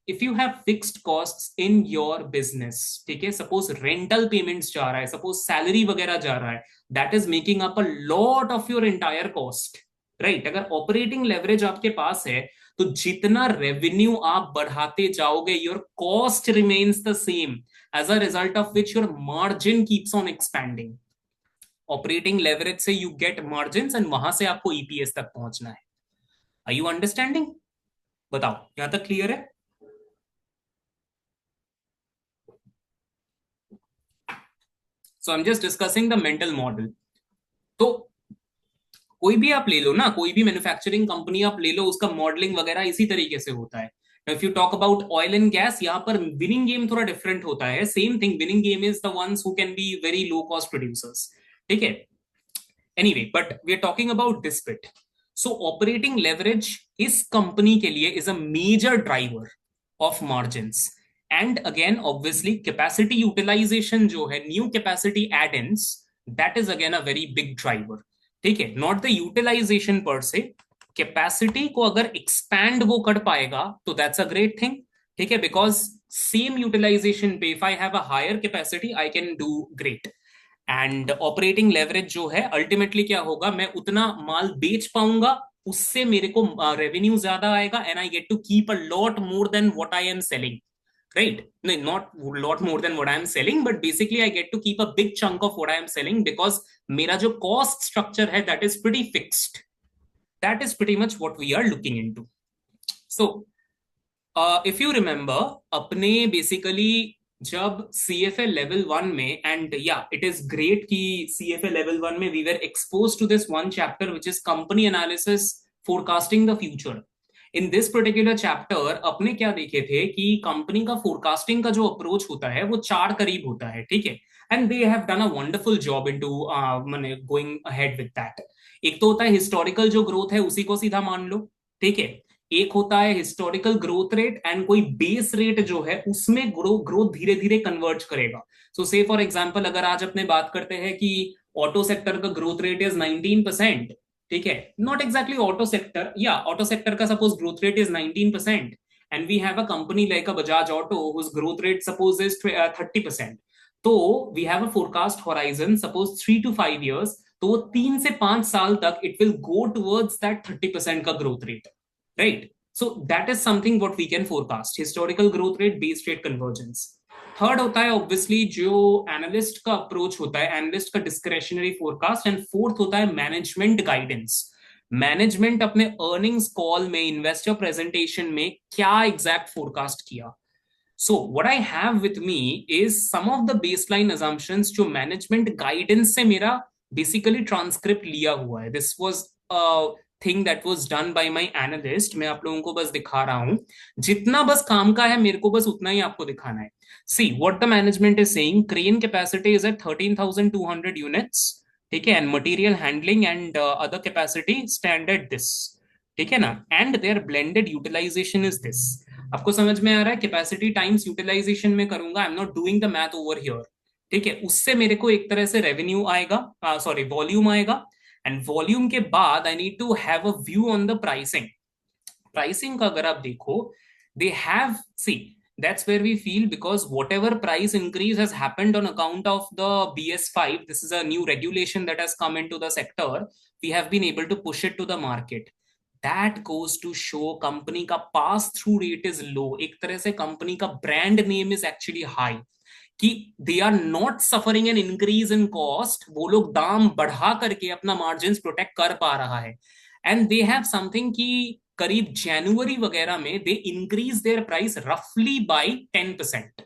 If you have fixed costs in your business, ठीक है, सपोज रेंटल पेमेंट्स जा रहा है, सपोज सैलरी वगैरह जा रहा है, that is making up a lot of your entire cost, right. अगर ऑपरेटिंग लेवरेज आपके पास है तो जितना रेवेन्यू आप बढ़ाते जाओगे, your cost remains the same, as a result of which your margin keeps on expanding. Operating leverage से यू गेट मार्जिन एंड वहां से आपको ईपीएस तक पहुंचना है। Are you understanding? बताओ, यहां तक क्लियर है? So I am just discussing the mental model. तो कोई भी आप ले लो ना, कोई भी मैन्युफैक्चरिंग कंपनी आप ले लो, उसका मॉडलिंग वगैरह इसी तरीके से होता है। If you talk about oil and gas, यहाँ पर विनिंग गेम थोड़ा डिफरेंट होता है। Same thing, winning game is the ones who can be very low cost producers, ठीक है। Anyway, but we are talking about this bit. So operating leverage इस company के लिए is a major driver of margins. And again obviously capacity utilisation जो है, new capacity add-ins, that is again a very big driver, ठीक है। Not the utilization पर से, capacity को अगर एक्सपैंड वो कर पाएगा तो दैट्स अ ग्रेट थिंग, ठीक है। बिकॉज सेम यूटिलाइजेशन पे if I have a higher capacity I can do great. And operating leverage जो है, अल्टीमेटली क्या होगा, मैं उतना माल बेच पाऊंगा, उससे मेरे को रेवेन्यू ज्यादा आएगा and I get to keep a lot more than what I am selling, right? No, not lot more than what I am selling, but basically I get to keep a big chunk of what I am selling because मेरा जो cost structure है that is pretty fixed. That is pretty much what we are looking into. So, if you remember, अपने basically जब CFA level 1 में, and yeah, it is great कि CFA level 1 में we were exposed to this one chapter which is company analysis, forecasting the future. In this particular chapter अपने क्या देखे थे कि कंपनी का फोरकास्टिंग का जो अप्रोच होता है वो 4 करीब होता है, ठीक है। And they have done a wonderful job into माने गोइंग अहेड विद दैट। एक तो होता है हिस्टोरिकल जो ग्रोथ है उसी को सीधा मान लो, ठीक है। एक होता है हिस्टोरिकल ग्रोथ रेट एंड कोई बेस रेट जो है उसमें ग्रोथ धीरे धीरे कन्वर्ज करेगा। सो से फॉर एग्जांपल अगर आज अपने बात करते हैं कि ऑटो सेक्टर का ग्रोथ रेट इज 19%, ठीक है, नॉट एग्जैक्टली ऑटो सेक्टर, या ऑटो सेक्टर का suppose growth rate is 19% and we have a company like a Bajaj Auto whose growth rate suppose is 30%, तो we have a forecast horizon suppose 3 to 5 years, तो 3 से 5 साल तक it will go towards that 30% का growth rate, right. So that is something what we can forecast, historical growth rate, base rate, convergence. Third होता है obviously जो analyst का approach होता है, एनालिस्ट का डिस्क्रेशनरी फोरकास्ट। एंड फोर्थ होता है मैनेजमेंट गाइडेंस। मैनेजमेंट अपने अर्निंग्स कॉल में, इन्वेस्टर प्रेजेंटेशन में क्या एग्जैक्ट फोरकास्ट किया। So what I have with me is some of the baseline assumptions जो मैनेजमेंट गाइडेंस से मेरा बेसिकली ट्रांसक्रिप्ट लिया हुआ है। This was thing that was done by my analyst. मैं आप लोगों को बस दिखा रहा हूं, जितना बस काम का है मेरे को बस उतना ही आपको दिखाना है. See what the management is saying. Crane capacity is at 13,200 units. ठीक है, and material handling and other capacity stand at this. ठीक है ना, and their blended utilization is this. आपको समझ में आ रहा है? कैपेसिटी टाइम्स यूटिलाइजेशन में करूंगा, I am not doing the math over here. ठीक है, उससे मेरे को एक तरह से रेवेन्यू आएगा, सॉरी वॉल्यूम आएगा, एंड वॉल्यूम के बाद I need to have a view on the pricing. Pricing का अगर आप देखो, they have, see, that's where we feel, because whatever price increase has happened on account of the BS5, this is a new regulation that has come into the sector, we have been able to push it to the market. That goes to show company का pass through rate is low. एक तरह से company का brand name is actually high, कि they are not suffering an increase in cost. वो लोग दाम बढ़ा करके अपना margins protect कर पा रहा है, and they have something कि करीब जनवरी वगैरह में they increase their price roughly by 10%.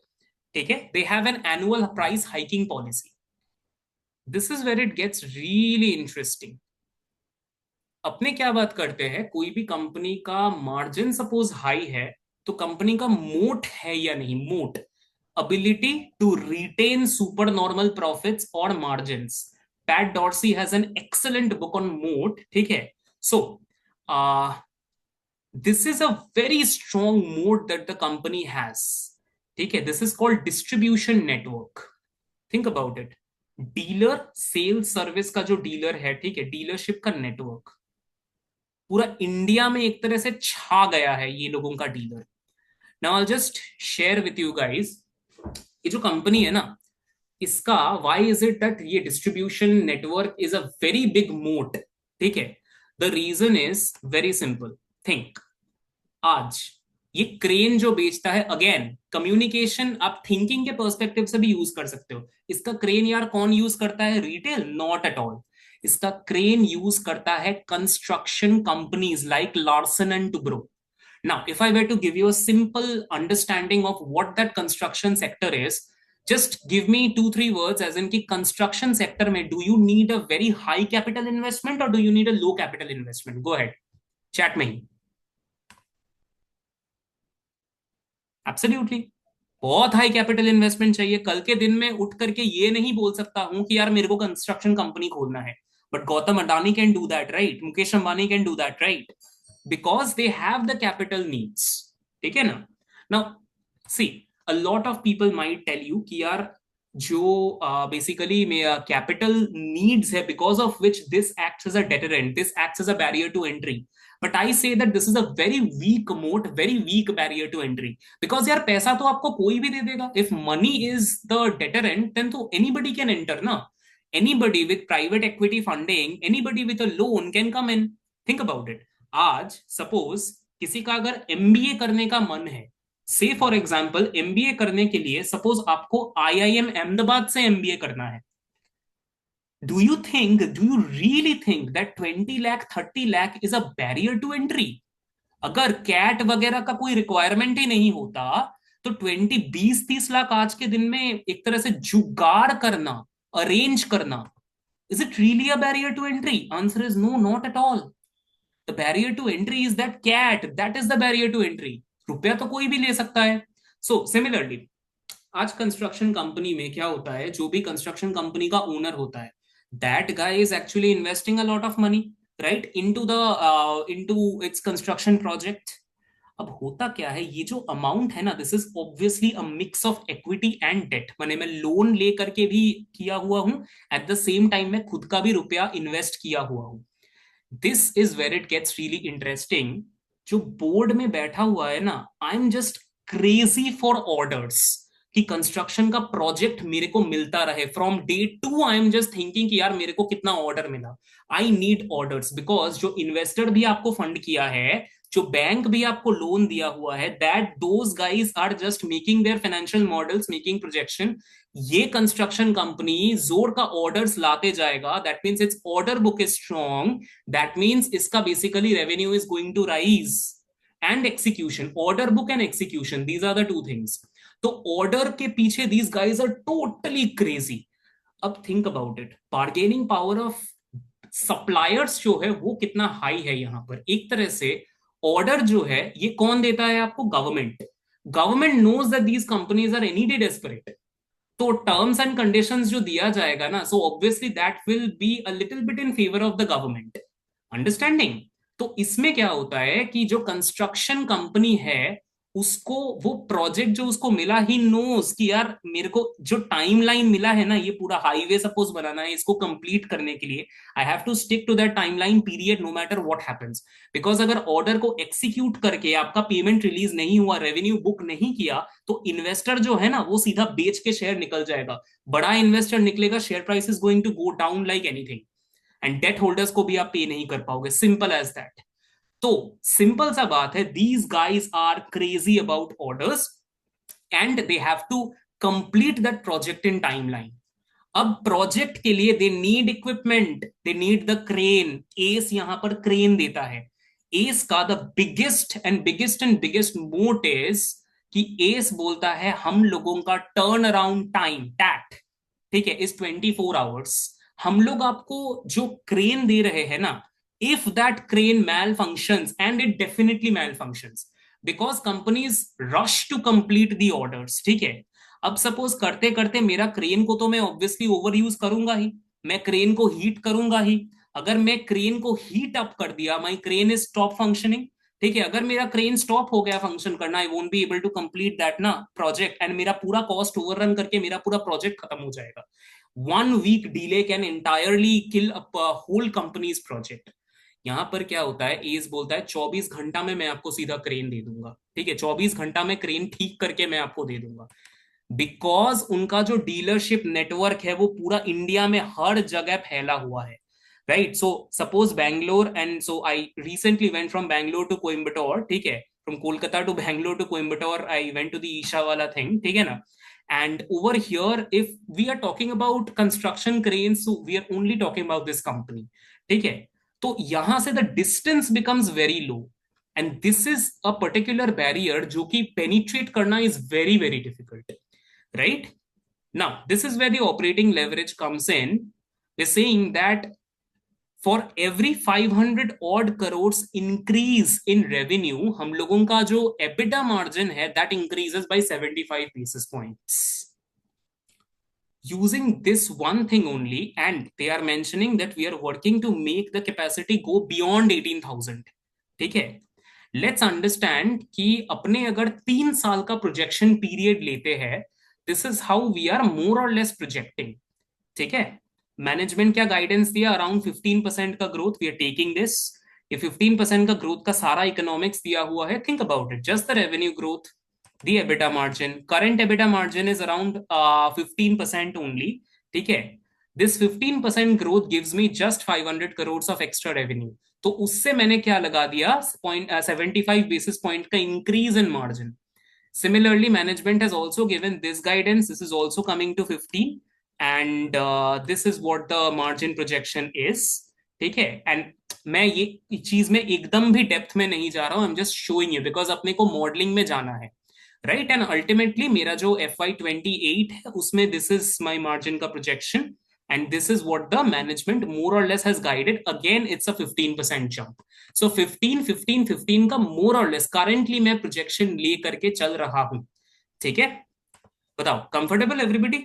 ठीक है, they have an annual price hiking policy. This is where it gets really interesting. अपने क्या बात करते हैं, कोई भी कंपनी का मार्जिन सपोज हाई है तो कंपनी का मोट है या नहीं. मोट, ability to retain supernormal profits or margins. Pat Dorsey has an excellent book on moat. ठीक है, so this is a very strong moat that the company has. ठीक है, this is called distribution network. Think about it. Dealer sales service का जो dealer है, ठीक है, dealership का नेटवर्क पूरा इंडिया में एक तरह से छा गया है ये लोगों का dealer. Now I just share with you guys, ये जो कंपनी है ना, इसका व्हाई इज इट दैट ये distribution network is a very big moat. ठीक है, the reason is very simple. Think, आज ये क्रेन जो बेचता है, अगेन कम्युनिकेशन आप थिंकिंग के पर्सपेक्टिव से भी यूज कर सकते हो. इसका क्रेन यार कौन यूज करता है? रिटेल? Not at all. इसका क्रेन यूज करता है construction companies like Larsen and Toubro. Now, if I were to give you a simple understanding of what that construction sector is, just give me 2-3 words as in कि construction sector में do you need a very high capital investment or do you need a low capital investment? Go ahead, chat में ही. Absolutely, बहुत high capital investment चाहिए. कल के दिन में उठ करके ये नहीं बोल सकता हूं कि यार मेरे को कंस्ट्रक्शन कंपनी खोलना है, but Gautam Adani can do that, right? Mukesh Ambani can do that, right? Because they have the capital needs. ठीक है ना? Now, see, a lot of people might tell you कि यार जो basically capital needs है, because of which this acts as a deterrent, this acts as a barrier to entry. But I say that this is a very weak moat, very weak barrier to entry. Because यार पैसा तो आपको कोई भी दे देगा. If money is the deterrent, then तो anybody can enter ना. Anybody with private equity funding, anybody with a loan can come in. Think about it. आज सपोज किसी का अगर एमबीए करने का मन है, से फॉर एग्जांपल एमबीए करने के लिए सपोज आपको आईआईएम अहमदाबाद से एमबीए करना है, do you really think that 20 lakh 30 lakh is a barrier to entry? अगर कैट वगैरह का कोई रिक्वायरमेंट ही नहीं होता तो 20-20-30 लाख आज के दिन में एक तरह से जुगाड़ करना, अरेंज करना, is it really a barrier to entry? Answer is no, not at all. The barrier to entry is that cat. That is the barrier to entry. रुपया तो कोई भी ले सकता है. So similarly, आज कंस्ट्रक्शन कंपनी में क्या होता है, जो भी कंस्ट्रक्शन कंपनी का ओनर होता है, that guy is actually investing a lot of money, right, into its construction project. अब होता क्या है, ये जो अमाउंट है ना, this is obviously a mix of equity and debt. मैं लोन ले करके भी किया हुआ हूं, एट द सेम टाइम मैं खुद का भी रुपया इन्वेस्ट किया हुआ हूं. This is where it gets really interesting. जो बोर्ड में बैठा हुआ है ना, आई am just crazy for orders कि कंस्ट्रक्शन का प्रोजेक्ट मेरे को मिलता रहे. From day 2 I am just thinking कि यार मेरे को कितना ऑर्डर मिला. आई नीड ऑर्डर्स, बिकॉज जो इन्वेस्टर भी आपको फंड किया है, जो बैंक भी आपको लोन दिया हुआ है, that those guys are just making their financial models, making projection. ये कंस्ट्रक्शन कंपनी जोर का ऑर्डर्स लाते जाएगा. That means its order book is strong. That means इसका basically revenue is going to rise. And execution, order book and execution, these are the two things. तो order के पीछे these guys are totally crazy. अब think about it, bargaining power of suppliers जो है वो कितना high है यहाँ पर। एक तरह से ऑर्डर जो है ये कौन देता है आपको? Government. Government knows that these companies are any day desperate, तो टर्म्स एंड कंडीशंस जो दिया जाएगा ना, so obviously that will be a little bit in favour of the government, understanding. तो इसमें क्या होता है कि जो कंस्ट्रक्शन कंपनी है उसको वो प्रोजेक्ट जो उसको मिला, ही नोस कि यार मेरे को जो टाइमलाइन मिला है ना, ये पूरा हाईवे सपोज बनाना है, इसको कंप्लीट करने के लिए I have to stick to that timeline period no matter what happens. Because अगर ऑर्डर को एक्सिक्यूट करके आपका पेमेंट रिलीज नहीं हुआ, रेवेन्यू बुक नहीं किया, तो इन्वेस्टर जो है ना वो सीधा बेच के शेयर निकल जाएगा। बड़ा इन्वेस्टर निकलेगा, share price is going to go down like anything, and debt holders को भी आप पे नहीं कर पाओगे, सिंपल एज दैट। तो सिंपल सा बात है, these guys are crazy about orders and they have to complete that project in timeline. अब प्रोजेक्ट के लिए they need equipment, they need the crane. ACE यहां पर क्रेन देता है। एस का द बिगेस्ट मोट इज कि एस बोलता है हम लोगों का टर्न अराउंड टाइम टैट, ठीक है, इज 24 आवर्स। हम लोग आपको जो क्रेन दे रहे हैं ना, if that crane malfunctions, and it definitely malfunctions, because companies rush to complete the orders, ठीक है। अब सपोज करते करते मेरा क्रेन को तो मैं ऑब्वियसली ओवर यूज करूंगा ही, मैं क्रेन को हीट करूंगा ही। अगर मैं क्रेन को हीट अप कर दिया, माई क्रेन इज स्टॉप फंक्शनिंग, ठीक है। अगर मेरा क्रेन स्टॉप हो गया फंक्शन करना, I won't be able to complete that ना प्रोजेक्ट, एंड मेरा पूरा कॉस्ट ओवररन करके मेरा पूरा प्रोजेक्ट खत्म हो जाएगा। 1 week delay can entirely kill a whole companies project. यहां पर क्या होता है, एस बोलता है 24 घंटा में मैं आपको सीधा क्रेन दे दूंगा, ठीक है, 24 घंटा में क्रेन ठीक करके मैं आपको दे दूंगा। बिकॉज उनका जो डीलरशिप नेटवर्क है वो पूरा इंडिया में हर जगह फैला हुआ है, right. So suppose Bangalore, and so I recently went from Bangalore to Coimbatore, ठीक है, from Kolkata to Bangalore to Coimbatore I went to the Isha वाला थिंग, ठीक है ना। And over here if we are talking about construction cranes, so we are only talking about this company, ठीक है। तो यहां से the distance becomes very low, and this is a particular barrier जो कि पेनिट्रेट करना is very very difficult, right? Now, this is where the operating leverage comes in. We're saying that for every 500 odd crores increase in revenue, हम लोगों का जो EBITDA margin है, that increases by 75 basis points. Using this one thing only, and they are mentioning that we are working to make the capacity go beyond 18,000. ठीक है? Let's understand कि अपने अगर 3 साल का प्रोजेक्शन पीरियड लेते हैं, this is how we are more और लेस प्रोजेक्टिंग, ठीक है। मैनेजमेंट क्या गाइडेंस दिया? अराउंड 15% का growth we are taking this. ये 15% का ग्रोथ का सारा इकोनॉमिक्स दिया हुआ है, think about it, just the revenue growth, the EBITDA margin, current EBITDA margin is around 15% only, ठीक है। This 15% growth gives me just 500 crore of extra revenue. तो उससे मैंने क्या लगा दिया? 75 बेसिस पॉइंट का increase in margin. Similarly, management has also given this guidance. This is also coming to 15, and this is what the margin projection is. ठीक है, and मैं ये चीज में एकदम भी डेप्थ में नहीं जा रहा हूं, I'm just showing you because अपने को मॉडलिंग में जाना है, right? And ultimately मेरा जो FY28 है उसमें this is my margin का projection, and this is what the management more or less has guided. Again, it's a 15% jump. So 15, 15, 15 का more or less currently मैं projection ले करके चल रहा हूं, ठीक है। बताओ, comfortable everybody?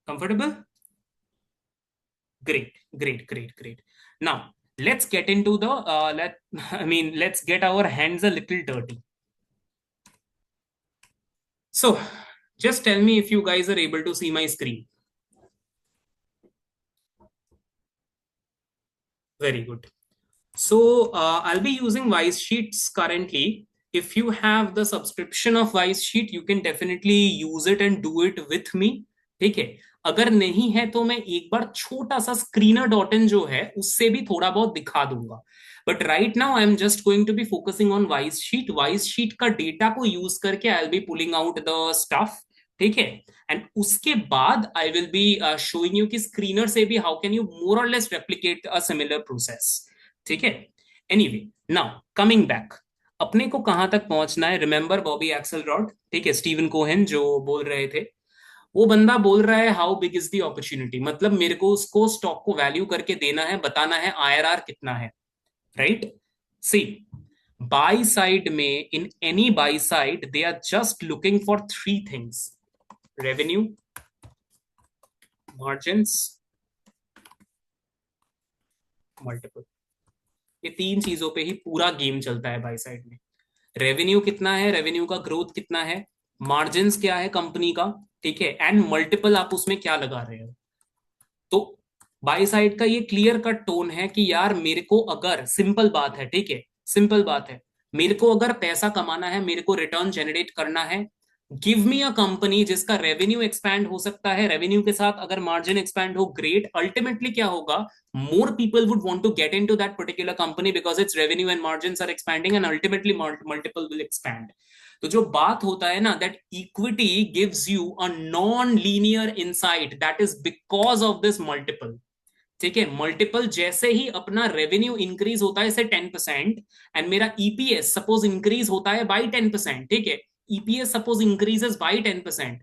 Comfortable? Great, great, great, great. Now let's get into the let's get our hands a little dirty. So just tell me if you guys are able to see my screen. Very good. So I'll be using Wise Sheets currently. If you have the subscription of Wise Sheet, you can definitely use it and do it with me. ठीक है, अगर नहीं है तो मैं एक बार छोटा सा screener.in जो है उससे भी थोड़ा बहुत दिखा दूंगा। But right now I am just going to be focusing on wise sheet. Wise sheet का डेटा को यूज करके I will be pulling out the stuff, ठीक है। एंड उसके बाद I will be showing you कि स्क्रीनर से भी हाउ कैन यू मोर और less replicate a similar process, ठीक है। एनीवे, नाउ कमिंग बैक, अपने को कहां तक पहुंचना है? रिमेंबर बॉबी एक्सेलरॉड, ठीक है, स्टीवन कोहेन जो बोल रहे थे। वो बंदा बोल रहा है how big is the opportunity, मतलब मेरे को उसको स्टॉक को वैल्यू करके देना है, बताना है आईआरआर कितना है, राइट। सी, बाई साइड में, in any buy side they are just looking for three things: revenue, margins, multiple. ये तीन चीजों पे ही पूरा गेम चलता है बाई साइड में। रेवेन्यू कितना है, रेवेन्यू का ग्रोथ कितना है, मार्जिन्स क्या है कंपनी का, ठीक है, एंड मल्टीपल आप उसमें क्या लगा रहे हो। तो बाई साइड का ये क्लियर कट टोन है कि यार मेरे को अगर, सिंपल बात है, ठीक है, सिंपल बात है, मेरे को अगर पैसा कमाना है, मेरे को रिटर्न जनरेट करना है, गिव मी अ कंपनी जिसका रेवेन्यू एक्सपैंड हो सकता है, रेवेन्यू के साथ अगर मार्जिन एक्सपैंड हो, ग्रेट। अल्टीमेटली क्या होगा, more people would want to get into that particular company because its revenue and margins are expanding and ultimately multiple will expand. तो जो बात होता है ना, that equity gives you a non-linear insight, that is because of this multiple, ठीक है। Multiple जैसे ही अपना रेवेन्यू इंक्रीज होता है से 10% एंड मेरा ईपीएस सपोज इंक्रीज होता है बाई 10%, ठीक है, ईपीएस सपोज इंक्रीजेस बाई 10%,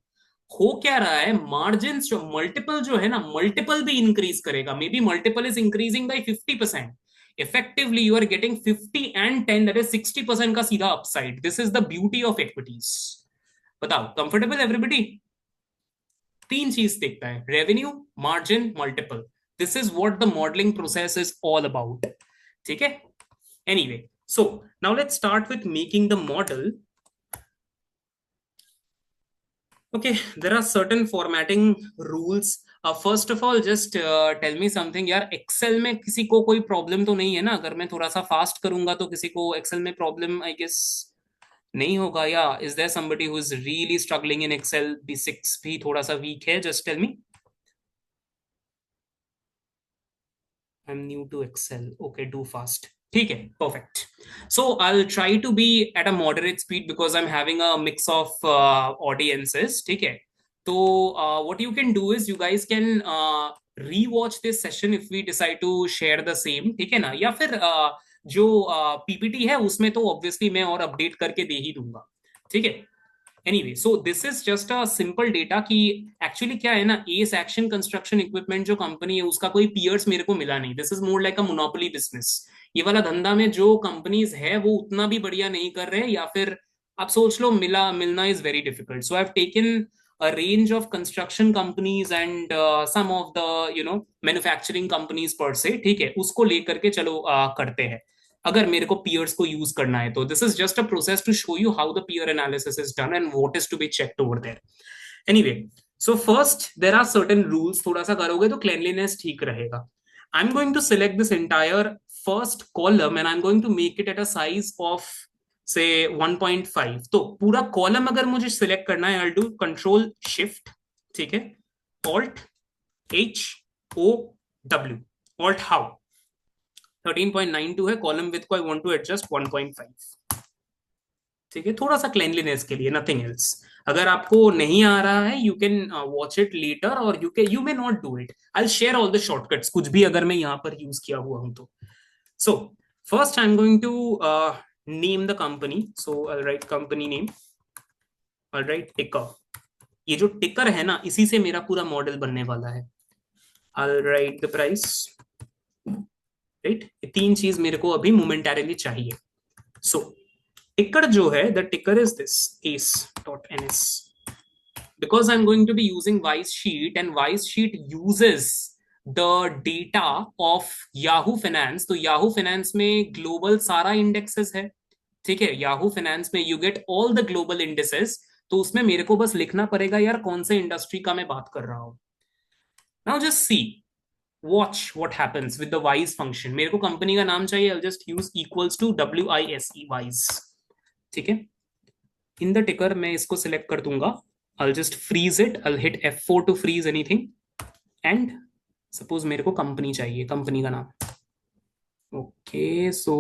हो क्या रहा है, मार्जिन जो मल्टीपल जो है ना, मल्टीपल भी इंक्रीज करेगा, maybe multiple is increasing by 50%, effectively you are getting 50 and 10, that is 60% का सीधा upside. This is the beauty of equities. बताओ, कंफर्टेबल एवरीबडी? तीन चीज देखता है, revenue, margin, multiple. This is what the modelling process is all about, ठीक है। Anyway, so now let's start with making the model. Okay, there are certain formatting rules. First of all, just tell me something यार, Excel में किसी को कोई problem तो नहीं है ना? अगर मैं थोड़ा सा फास्ट करूंगा तो किसी को एक्सेल में प्रॉब्लम आई गेस नहीं होगा, या is there somebody who is really struggling in Excel, B6 भी थोड़ा सा वीक है? Just tell me. I am new to Excel, okay, do fast, ठीक है, perfect. So I'll try to be at a moderate speed because I'm having a mix of audiences, ठीक है। तो what you can do is you guys can re-watch this session if we decide to share the same, ठीक है ना, या फिर जो PPT है उसमें तो ऑब्वियसली मैं और अपडेट करके दे ही दूंगा, ठीक है। Anyway, so this is just a simple data कि एक्चुअली क्या है ना, एस एक्शन कंस्ट्रक्शन इक्विपमेंट जो कंपनी है उसका कोई पीयर्स मेरे को मिला नहीं। This is more like a monopoly business. ये वाला धंधा में जो कंपनीज है वो उतना भी बढ़िया नहीं कर रहे, या फिर आप सोच लो मिलना is very difficult. So I have taken a range of construction companies and some of the manufacturing companies per se, ठीक है, उसको लेकर के चलो करते हैं। अगर मेरे को peers को यूज करना है तो this is just a process to show you how the peer analysis is done and what is to be checked over there. Anyway, so first there are certain rules, थोड़ा सा करोगे तो cleanliness ठीक रहेगा। I'm going to select this entire first column and I'm going to make it at a size of से 1.5। तो पूरा column अगर मुझे सिलेक्ट करना है, I'll do कंट्रोल शिफ्ट, ठीक है, ऑल्ट HOW, ऑल्ट हाउ। 13.92 है कॉलम विथ को, आई वांट टू एडजस्ट 1.5, ठीक है, थोड़ा सा क्लेनलीनेस के लिए, नथिंग एल्स। अगर आपको नहीं आ रहा है you can watch it later और you may not do it. I will share all the shortcuts, कुछ भी अगर मैं यहाँ पर यूज किया हुआ हूं तो। So first I am going to name the company, so I'll write company name, I'll write ticker। ये जो टिकर है ना, इसी से मेरा पूरा मॉडल बनने वाला है। I'll write the price, right? ये तीन चीज मेरे को अभी मोमेंटरीली चाहिए। so टिकर जो है, the ticker is this ace.ns, because I'm going to be using Wise Sheet and Wise Sheet uses the data of Yahoo Finance। तो Yahoo Finance में ग्लोबल सारा इंडेक्सेस है, ठीक है, याहू फाइनेंस में you get all the global indices. तो उसमें मेरे को बस लिखना पड़ेगा यार कौन से इंडस्ट्री का मैं बात कर रहा हूं। Now just see, watch what happens with the wise function. मेरे को कंपनी का नाम चाहिए, I just use equals to WISE, wise, ठीक है। इन द टिकर मैं इसको सिलेक्ट कर दूंगा, I just freeze it, I hit F4 to freeze anything, and suppose मेरे को कंपनी चाहिए, कंपनी का नाम, okay. So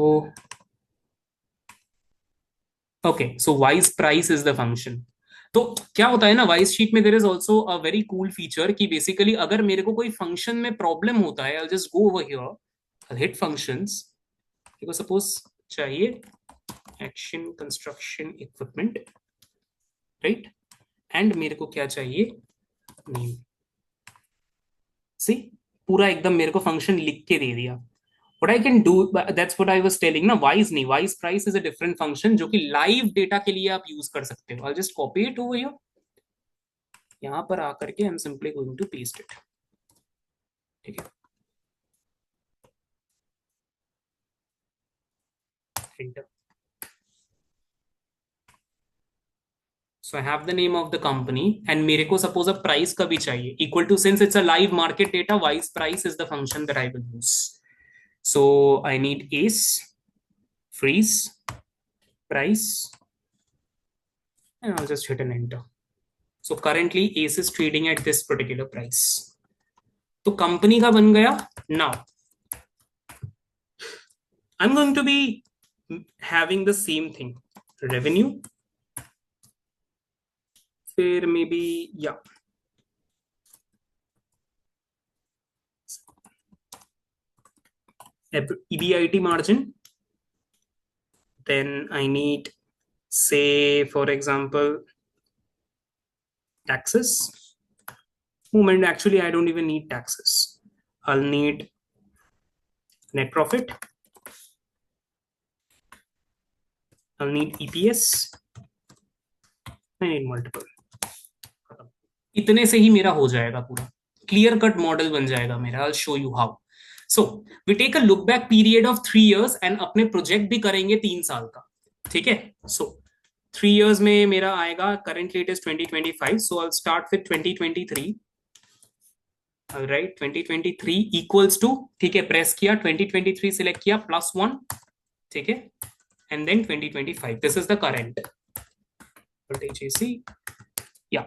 okay, so wise price is the function. तो क्या होता है ना, वाइज शीट में there is also a very cool feature कि बेसिकली अगर मेरे को कोई फंक्शन में प्रॉब्लम होता है, I just go over here, I hit functions, मेरे को सपोज चाहिए action Construction equipment, right, and मेरे को क्या चाहिए, नेम। सी पूरा एकदम मेरे को फंक्शन लिख के दे दिया। What I can do, that's what I was telling ना, wise नहीं, wise price is a different function जो कि लाइव डेटा के लिए आप यूज कर सकते हो। I'll just copy it over here, यहाँ पर आकर के I'm simply going to paste it, ठीक है। Enter. So I have the name of the company and मेरे को suppose अब price का भी चाहिए equal to, since it's a live market data, wise price is the function that I will use. So I need ace freeze price and I'll just hit an enter. So currently ace is trading at this particular price. तो company का बन गया। Now I'm going to be having the same thing, revenue, फिर maybe yeah, EBIT margin, then I need, say for example, taxes. Moment, actually I don't even need taxes. I'll need net profit, I'll need EPS, I need multiple. इतने से ही मेरा हो जाएगा पूरा clear cut model बन जाएगा मेरा। I'll show you how. So we take a look back period of 3 years and अपने प्रोजेक्ट भी करेंगे 3 साल का, ठीक है। So 3 years में मेरा आएगा, currently it is 2025, so I'll start with 2023. All right, 2023 equals to, ठीक है, प्रेस किया, 2023 सिलेक्ट किया, +1, ठीक है, and then 2025, this is the current, yeah,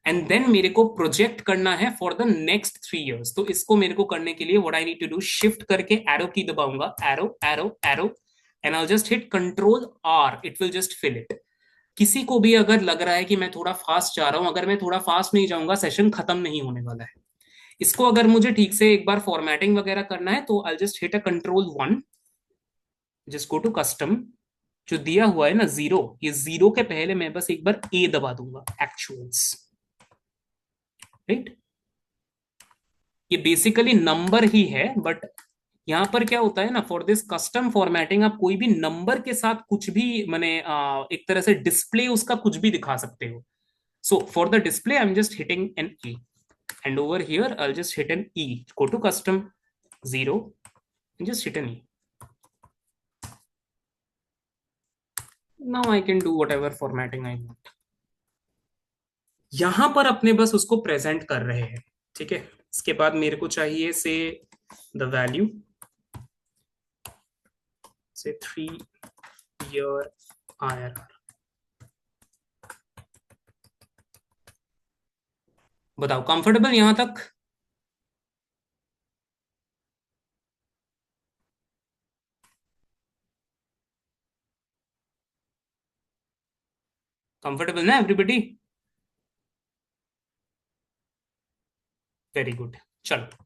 and then मेरे को प्रोजेक्ट करना है फॉर द नेक्स्ट 3 years। तो इसको मेरे को करने के लिए what I need to do, shift करके एरो की दबाऊंगा, arrow arrow arrow, and I will just hit control R, it will just fill it. किसी को भी अगर लग रहा है कि मैं थोड़ा फास्ट जा रहा हूं, अगर मैं थोड़ा फास्ट नहीं जाऊंगा सेशन खत्म नहीं होने वाला है। इसको अगर मुझे ठीक से एक बार फॉर्मेटिंग वगैरह करना है तो I just hit a control 1, just go to custom, जो दिया हुआ है ना 0, ये 0 के पहले मैं बस एक बार ए दबा दूंगा, एक्चुअल्स, राइट। ये बेसिकली नंबर ही है, बट यहां पर क्या होता है ना, फॉर दिस कस्टम फॉर्मेटिंग आप कोई भी नंबर के साथ कुछ भी माने एक तरह से डिस्प्ले उसका कुछ भी दिखा सकते हो। So for the display I am just hitting N E, and over here I will just hit N E, go to custom 0 and just hit an E. Now I can do whatever formatting I want. यहां पर अपने बस उसको present कर रहे हैं, ठीक है। इसके बाद मेरे को चाहिए से द वैल्यू, से 3-year IRR। बताओ कंफर्टेबल यहां तक? कंफर्टेबल ना एवरीबडी? वेरी गुड, चलो।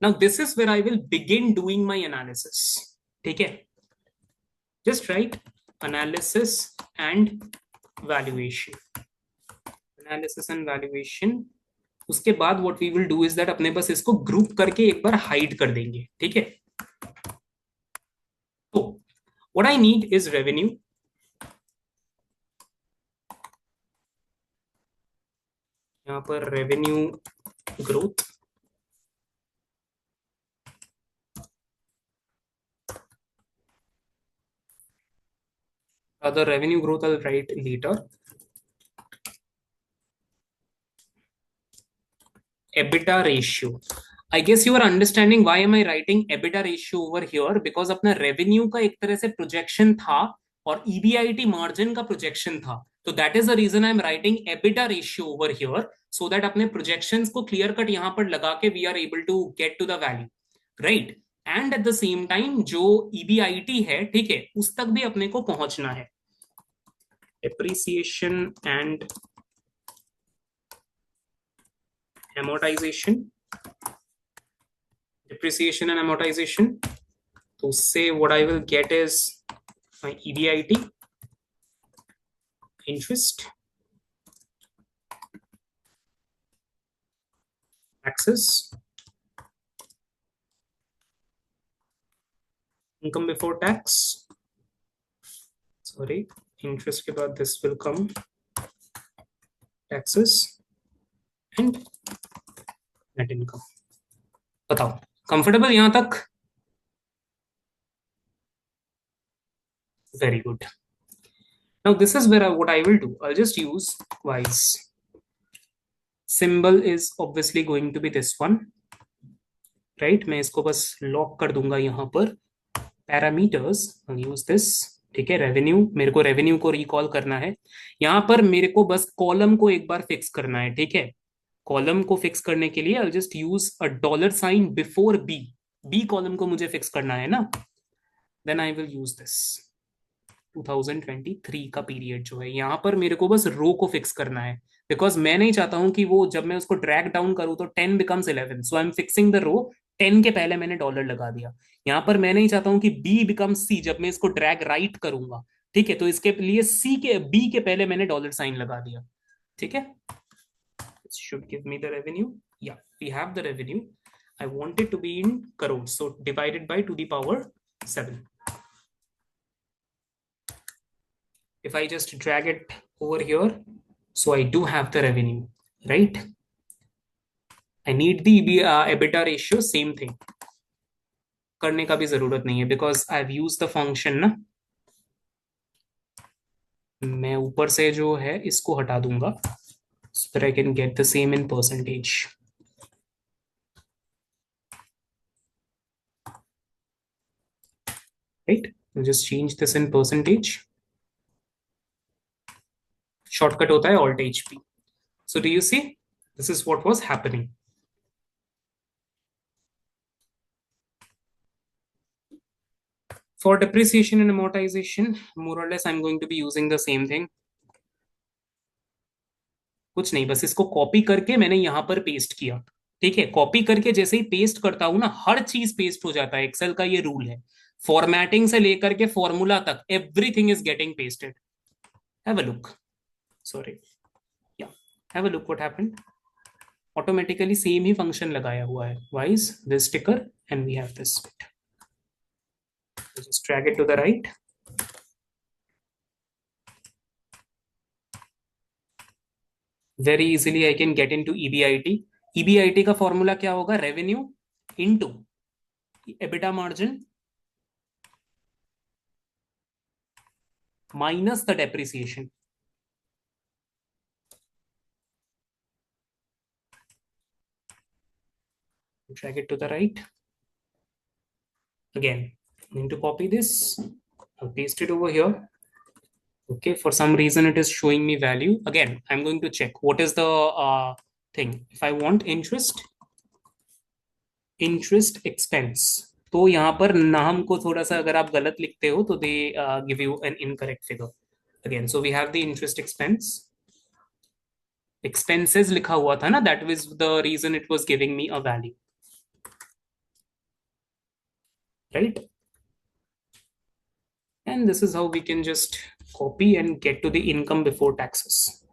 Now this is where I will begin doing my analysis, ठीक है। Just write analysis and valuation, analysis and valuation. उसके बाद what we will do is that अपने बस इसको ग्रुप करके एक बार हाइड कर देंगे, ठीक है। तो what I need is revenue, यहाँ पर revenue growth, the revenue growth I'll write later. EBITDA ratio, I guess you are understanding why am I writing EBITDA ratio over here, because अपना revenue का एक तरह से projection था और EBIT margin का projection था, तो that is the reason I am writing EBITDA ratio over here, so that अपने projections को clear cut यहाँ पर लगा के we are able to get to the value, right? And at the same time जो EBIT है, ठीक है, उस तक भी अपने को पहुंचना है। Depreciation and amortization, depreciation and amortization, so say what I will get is my EBIT, interest, taxes, income before tax, sorry, interest के बाद this will come, taxes and net income. बताओ, comfortable यहाँ तक? Very good. Now this is where what I will do. I'll just use wise. Symbol is obviously going to be this one, right? मैं इसको बस lock कर दूंगा यहाँ पर. Parameters, I'll use this. ठीक है, रेवेन्यू, मेरे को रेवेन्यू को रिकॉल करना है. यहाँ पर मेरे को बस कॉलम को एक बार फिक्स करना है. ठीक है, कॉलम को फिक्स करने के लिए I'll just use a dollar sign before B. B column को मुझे फिक्स करना है ना. Then I will use this. 2023 का पीरियड जो है, यहाँ पर मेरे को बस रो को फिक्स करना है, बिकॉज मैं नहीं चाहता हूं कि वो जब मैं उसको ड्रैग डाउन करूं तो 10 becomes 11. So I am fixing the row. 10 के पहले मैंने डॉलर लगा दिया. यहाँ पर मैं नहीं चाहता हूं कि बी बिकम्स सी जब मैं इसको ड्रैग राइट करूंगा. ठीक है, तो इसके लिए सी के बी के पहले मैंने डॉलर साइन लगा दिया. ठीक है, should give me the revenue. Yeah, we have the revenue. I want it to be in crores, so divided by 2 the power 7. If I just drag it over here, so I do have the revenue, right? I need the EBITDA ratio, same thing. करने का भी जरूरत नहीं है because I've used the function ना. मैं ऊपर से जो है इसको हटा दूंगा so that I can get the same in percentage. Right? I'll just change this in percentage. Shortcut होता है Alt HP. So do you see? This is what was happening. For depreciation and amortization, more or less I'm going to be using the same thing. कुछ नहीं, बस इसको copy करके मैंने यहाँ पर पेस्ट किया. ठीक है, कॉपी करके जैसे ही पेस्ट करता हूं ना, हर चीज पेस्ट हो जाता है. एक्सेल का ये रूल है. फॉर्मेटिंग से लेकर के फॉर्मूला तक everything is getting pasted. Have a look. Sorry, yeah have a look what happened. Automatically same ही फंक्शन लगाया हुआ है. Wise this sticker and we have this bit. Just drag it to the right. Very easily I can get into EBIT. EBIT का formula क्या होगा? Revenue into EBITDA margin minus the depreciation. Drag it to the right. Again, I'm going to copy this. I'll paste it over here. Okay, for some reason it is showing me value. Again, I'm going to check what is the thing. If I want interest expense, तो यहाँ पर नाम को थोड़ा सा अगर आप गलत लिखते हो तो they give you an incorrect figure. Again, so we have the interest expense. Expenses लिखा हुआ था ना, that was the reason it was giving me a value. Right? And this is how we can just copy and get to the income before taxes.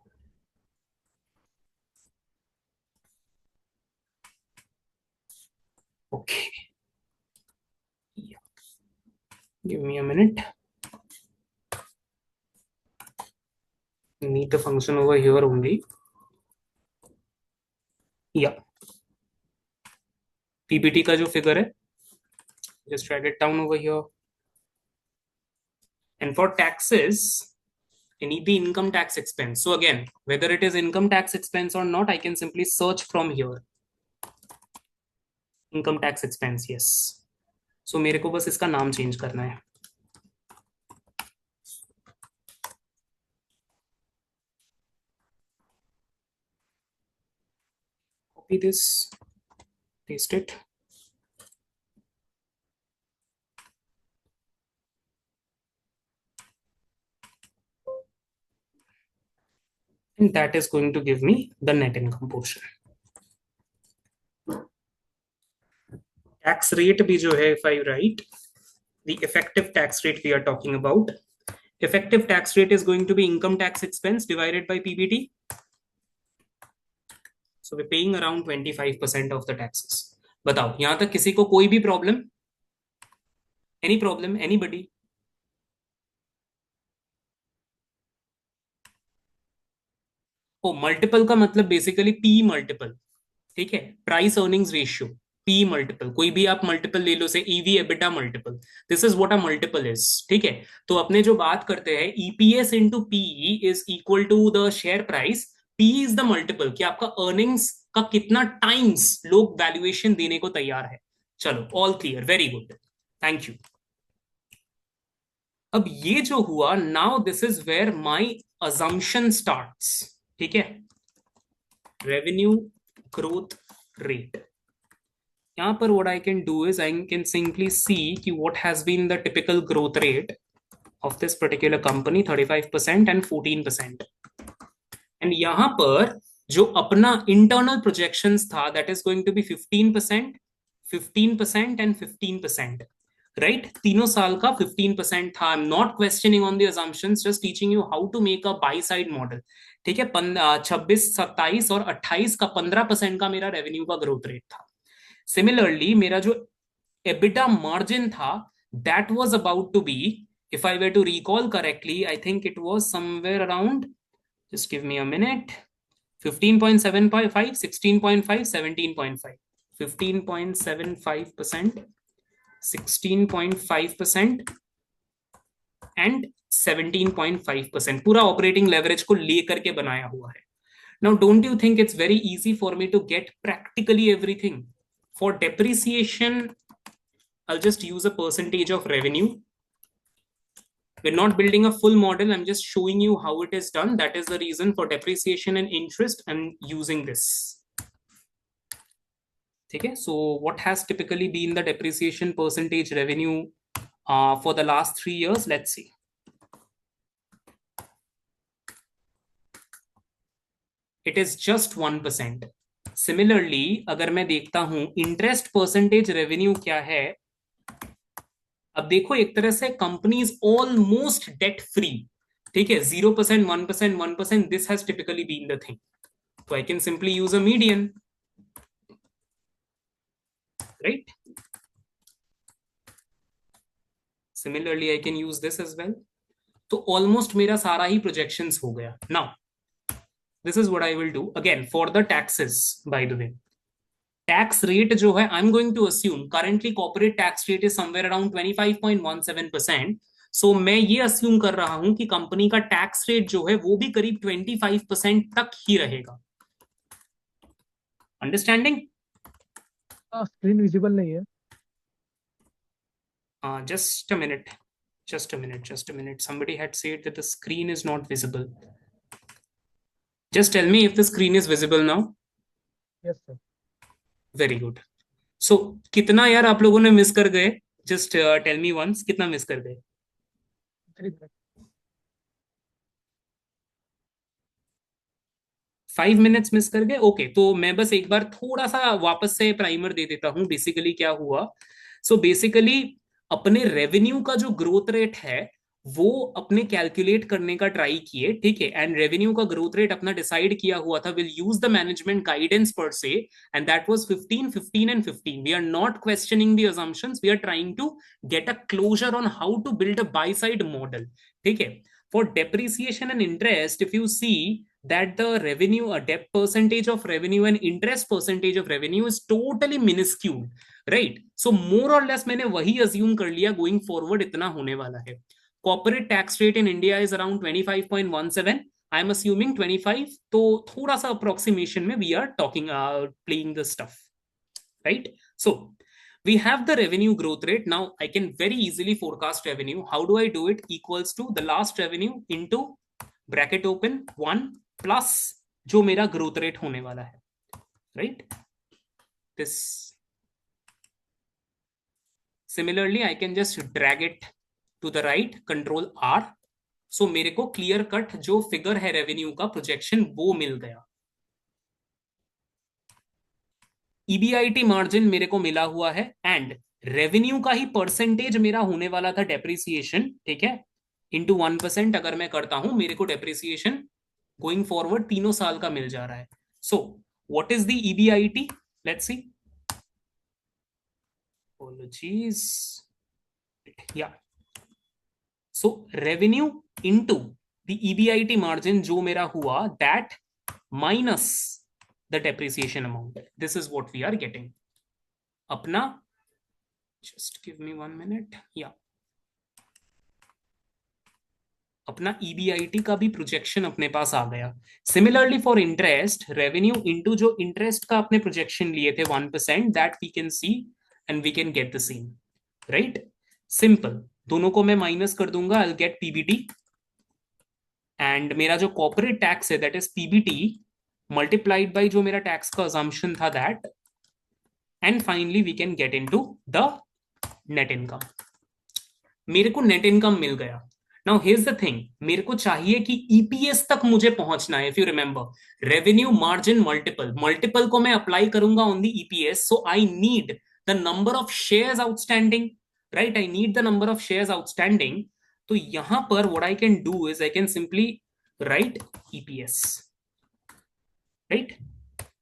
Okay. Yeah. Give me a minute. Need the function over here only. Yeah. PBT का जो figure है, just drag it down over here. And for taxes, I need the income tax expense. So again, whether it is income tax expense or not, I can simply search from here. Income tax expense, yes. So मेरे को बस इसका नाम change करना है. Copy this, paste it. And that is going to give me the net income portion. Tax rate भी जो है, if I write the effective tax rate we are talking about, effective tax rate is going to be income tax expense divided by PBT. So we're paying around 25% of the taxes. बताओ यहां तक किसी को कोई भी problem? Any problem? Anybody? Oh multiple का मतलब basically P multiple, ठीक है, price earnings ratio, P multiple, कोई भी आप मल्टीपल ले लो से EV EBITDA multiple, this is what a multiple is, ठीक है। तो अपने जो बात करते हैं EPS into P is equal to the share price, P is the multiple कि आपका अर्निंग्स का कितना टाइम्स लोग वैल्यूएशन देने को तैयार है। चलो all clear, very good, thank you. अब ये जो हुआ, now this is where my assumption starts, ठीक है, रेवेन्यू ग्रोथ rate. यहाँ पर what I can do is I can simply see कि what has been the typical growth rate of this particular company, 35% and 14%. And यहाँ पर जो अपना internal projections था, that is going to be 15%, 15% and 15%. Right? तीनों साल का 15% था. I'm not questioning on the assumptions, just teaching you how to make a buy side model. ठीक है, 26, 27 और 28 का 15% का मेरा रेवेन्यू का ग्रोथ रेट था। सिमिलरली मेरा जो एबिटा मार्जिन था, that was about to be, if I were to recall correctly, I think it was somewhere around, just give me a minute, 15.75, 16.5, 17.5, 15.75%, 16.5% and 17.5%, पूरा ऑपरेटिंग लेवरेज को लेकर के बनाया हुआ है। Now don't you think it's very easy for me to get practically everything? For depreciation, I'll just use a percentage of revenue. We're not building a full model, I'm just showing you how it is done. That is the reason for depreciation and interest I'm using this. Okay, so what has typically been the depreciation percentage revenue for the last 3 years? Let's see. It is just 1%. Similarly, अगर मैं देखता हूं interest percentage revenue क्या है, अब देखो एक तरह से company is almost debt free, ठीक है, 0%, 1%, 1%, this has typically been the thing. So I can simply use a median, right? Similarly, I can use this as well. तो ऑलमोस्ट मेरा सारा ही प्रोजेक्शंस हो गया. Now this is what I will do again for the taxes. By the way, tax rate जो है, I'm going to assume currently corporate tax rate is somewhere around 25.17%. So मैं ये assume कर रहा हूं कि कंपनी का टैक्स रेट जो है वो भी करीब 25% तक ही रहेगा. अंडरस्टैंडिंग? स्क्रीन विजिबल नहीं है। Just a minute. Just a minute. Just a minute. Somebody had said that the screen is not visible. Just tell me if the screen is visible now. Yes sir. Very good. So कितना यार आप लोगों ने miss कर गए? Just tell me once, कितना miss कर गए? 3 मिनट। 5 मिनट्स मिस कर गए. ओके, तो मैं बस एक बार थोड़ा सा वापस से प्राइमर दे देता हूं. बेसिकली क्या हुआ, सो बेसिकली अपने रेवेन्यू का जो ग्रोथ रेट है वो अपने कैलकुलेट करने का ट्राई किए, ठीक है, एंड रेवेन्यू का ग्रोथ रेट अपना डिसाइड किया हुआ था. Will use the management guidance पर से, and that was 15, 15 and 15. We are not questioning the assumptions, we are trying to get a closure on how to build a buy side model, ठीक है. For depreciation and interest, if you see that the revenue, a debt percentage of revenue and interest percentage of revenue is totally minuscule, right? So more or less मैंने वही assume कर लिया going forward इतना होने वाला है. Corporate tax rate in India is around 25.17. I am assuming 25. तो थोड़ा सा approximation में we are talking, playing the stuff, right? So we have the revenue growth rate. Now I can very easily forecast revenue. How do I do it? Equals to the last revenue into bracket open 1 plus जो मेरा growth rate होने वाला है, right? This. Similarly, I can just drag it to the right, control R. So मेरे को clear cut जो figure है revenue का projection वो मिल गया. EBIT मार्जिन मेरे को मिला हुआ है, एंड रेवेन्यू का ही परसेंटेज मेरा होने वाला था डेप्रिसिएशन, ठीक है, इंटू 1% अगर मैं करता हूं, मेरे को डेप्रिसिएशन गोइंग फॉरवर्ड तीनों साल का मिल जा रहा है. सो What is the EBIT? Let's see. Apologies. Yeah. So revenue into the EBIT margin जो मेरा हुआ, that minus the depreciation amount. This is what we are getting. अपना, just give me 1 minute. Yeah. अपना EBIT का भी projection अपने पास आ गया. Similarly for interest, revenue into जो interest का अपने प्रोजेक्शन लिए थे 1%, that we can see and we can get the same. Right? Simple. दोनों को मैं माइनस कर दूंगा, I'll get PBT. And मेरा जो corporate tax है, that is PBT multiplied by जो मेरा tax का assumption था that. And finally we can get into the net income. मेरे को net income मिल गया. Now here's the thing, मेरे को चाहिए कि EPS तक मुझे पहुंचना है. If you remember, revenue margin multiple को मैं अप्लाई करूंगा on the EPS, so I need the number of shares outstanding, right? I need the number of shares outstanding. तो यहां पर what I can do is I can simply write EPS, right?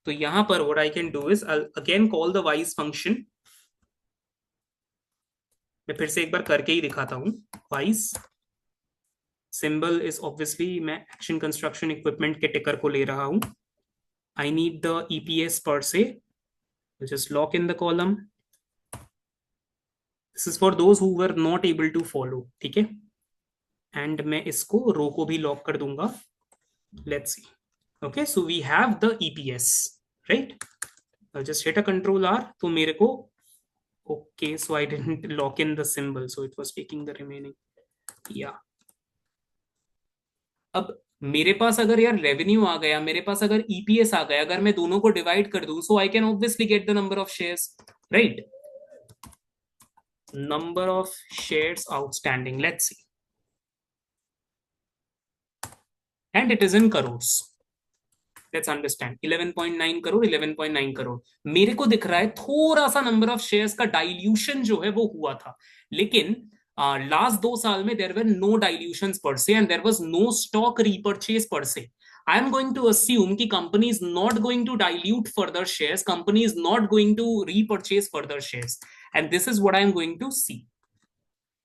तो यहां पर what I can do is I'll again call the wise function. मैं फिर से एक बार करके ही दिखाता हूं. Wise symbol is obviously मैं action construction equipment के टिकर को ले रहा हूं. I need the EPS per se. I'll just lock in the column. This is for those who were not able to follow. ठीक है? And मैं इसको रो को भी लॉक कर दूंगा. Let's see. Okay, so we have the EPS, right? I'll just hit a Control R. तो मेरे को okay, so I didn't lock in the symbol, so it was taking the remaining. Yeah. अब मेरे पास अगर यार revenue आ गया, मेरे पास अगर ईपीएस आ गया, अगर मैं दोनों को डिवाइड कर दूं, so I can obviously get the number of shares, right? Number of shares outstanding, let's see, and it is in crores. Let's understand. 11.9 crore, 11.9 crore. मेरे को दिख रहा है थोड़ा सा नंबर ऑफ शेयर्स का डाइल्यूशन जो है वो हुआ था, लेकिन लास्ट 2 साल में there were no dilutions per se and there was no stock repurchase per se. I am going to assume कि company is not going to dilute further shares, company is not going to repurchase further shares, and this is what I am going to see.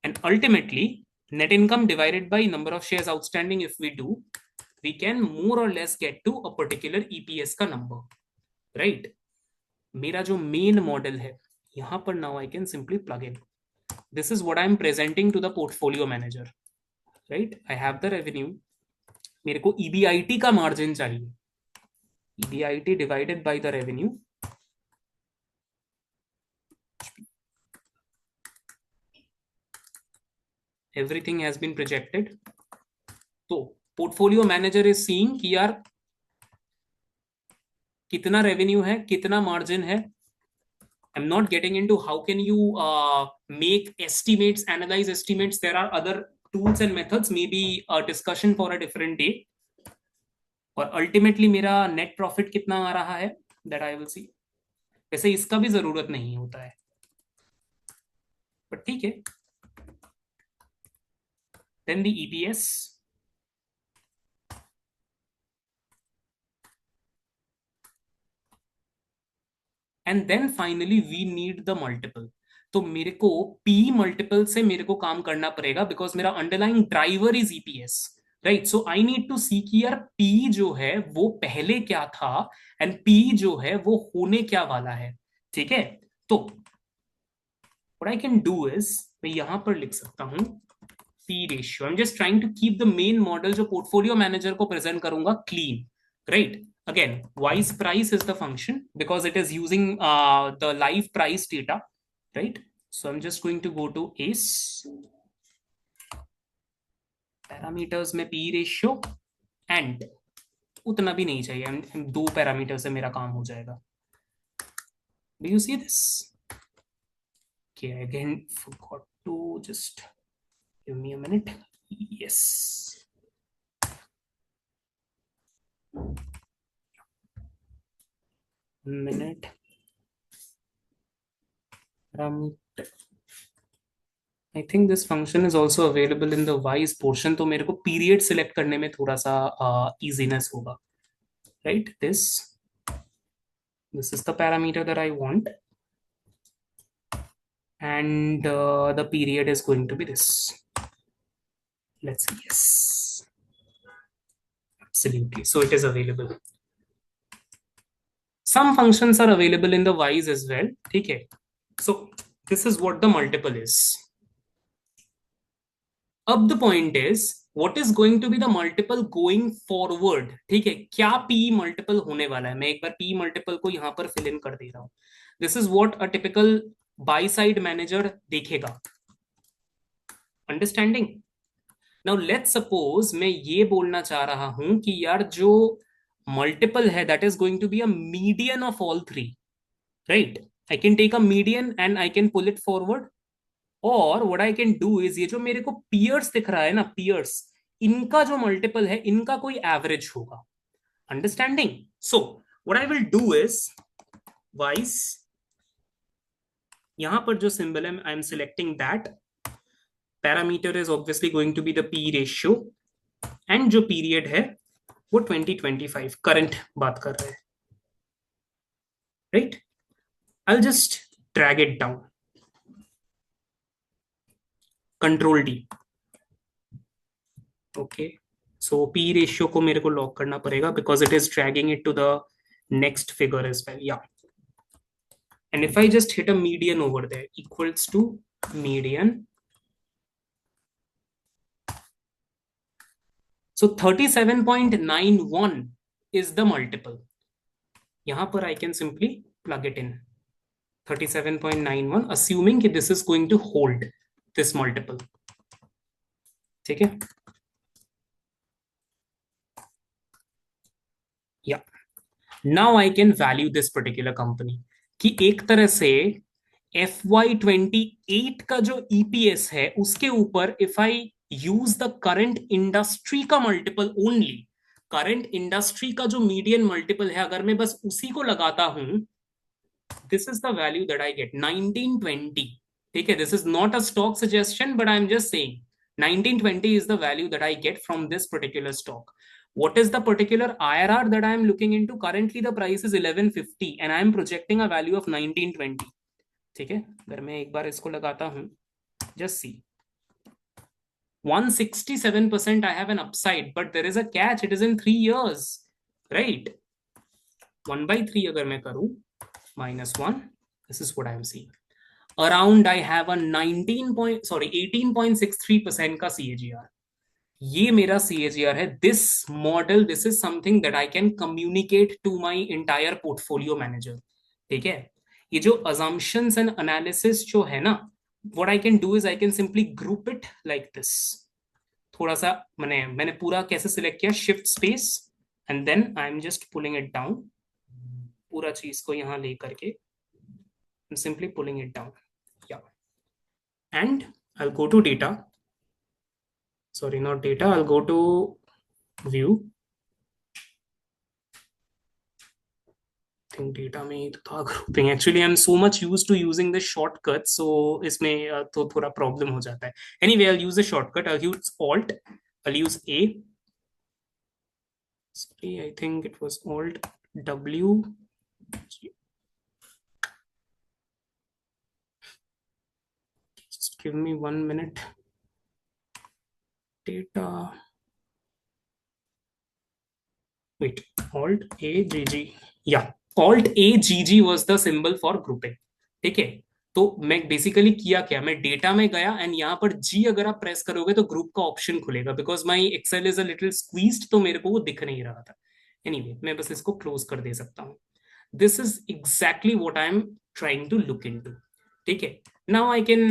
And ultimately, net income divided by number of shares outstanding, if we do, we can more or less get to a particular EPS का number, right? मेरा जो main model है, यहाँ पर now I can simply plug in. This is what I am presenting to the portfolio manager, right? I have the revenue. मेरे को EBIT का margin चाहिए. EBIT divided by the revenue. Everything has been projected. तो portfolio manager is seeing कि यार कितना revenue है, कितना margin है. I'm not getting into how can you make estimates, analyze estimates. There are other tools and methods, maybe a discussion for a different day. और ultimately मेरा net profit कितना आ रहा है, that I will see. वैसे इसका भी जरूरत नहीं होता है, but ठीक है. Then the EPS. And then finally we need the multiple. तो मेरे को P multiple से मेरे को काम करना पड़ेगा because मेरा underlying driver is EPS, right? So I need to see कि यार P जो है वो पहले क्या था and P जो है वो होने क्या वाला है, ठीक है? तो what I can do is मैं यहां पर लिख सकता हूं P ratio. I'm just trying to keep the main model जो portfolio manager को present करूंगा clean, right? Again, wise price is the function because it is using the live price data, right? So I'm just going to go to ACE. Parameters में P ratio and उतना भी नहीं चाहिए, 2 parameter से मेरा काम हो जाएगा. Do you see this? Okay, I again forgot to just give me a minute. Yes. Minute. I think this function is also available in the wise portion. तो मेरे को period select करने में थोड़ा सा easiness होगा, right? This This is the parameter that I want. And the period is going to be this. Let's see. Yes. Absolutely. So it is available. Some functions are available in the wise as well. Okay. So this is what the multiple is. Up the point is, what is going to be the multiple going forward? ठीक है, क्या P multiple होने वाला है? मैं एक बार P multiple को यहाँ पर fill in कर दे रहा हूँ. This is what a typical buy side manager देखेगा. Understanding? Now let's suppose मैं ये बोलना चाह रहा हूँ कि यार जो multiple है, that is going to be a median of all three, right? I can take a median and I can pull it forward. और what I can do is ये जो मेरे को peers दिख रहा है ना, peers, इनका जो multiple है, इनका कोई average होगा. Understanding? So what I will do is wise, यहाँ पर जो symbol है, I am selecting that. Parameter is obviously going to be the P ratio, and जो period है वो 2025 current बात कर रहे हैं, right? I'll just drag it down. Control D. Okay. So P ratio को मेरे को lock करना पड़ेगा because it is dragging it to the next figure as well. Yeah. And if I just hit a median over there, equals to median. So 37.91 is the multiple. यहाँ पर I can simply plug it in. 37.91, assuming that this is going to hold this multiple. ठीक है? Yeah. Now I can value this particular company. कि एक तरह से FY28 का जो EPS है उसके ऊपर if I use the current industry का multiple only, current industry का जो median multiple है, अगर मैं बस उसी को लगाता हूं, this is the value that I get, 1920. ठीक है, this is not a stock suggestion, but I'm just saying 1920 is the value that I get from this particular stock. What is the particular IRR that I am looking into? Currently the price is 1150 and I am projecting a value of 1920. ठीक है, अगर मैं एक बार इसको लगाता हूं, just see, 167% I have an upside, but there is a catch, it is in 3 years, right? 1/3 अगर मैं करूं, -1, this is what I am seeing. Around I have a 18.63% का CAGR. ये मेरा CAGR है. This model, this is something that I can communicate to my entire portfolio manager. ठीक है, ये जो assumptions and analysis जो है ना, what I can do is I can simply group it like this. थोड़ा सा मैंने पूरा कैसे select किया, shift space, and then I'm just pulling it down. पूरा चीज को यहाँ ले करके I'm simply pulling it down. Yeah. And I'll go to data. Sorry, not data. I'll go to view. I think data में तो था grouping. Actually, I'm so much used to using the shortcut, so इसमें तो थोड़ा problem हो जाता है. Anyway, I'll use the shortcut. I'll use Alt. I'll use A. Sorry, I think it was Alt W. Just give me 1 minute. Data. Wait, Alt A G G. Yeah, Alt A G G was the symbol for grouping. ठीक है, तो मैं basically किया क्या, मैं data में गया and यहाँ पर G अगर आप प्रेस करोगे तो ग्रुप का ऑप्शन खुलेगा, because my Excel is a little squeezed, तो मेरे को वो दिख नहीं रहा था. एनीवे, मैं बस इसको क्लोज कर दे सकता हूँ. This is exactly what I am trying to look into. ठीक है, now I can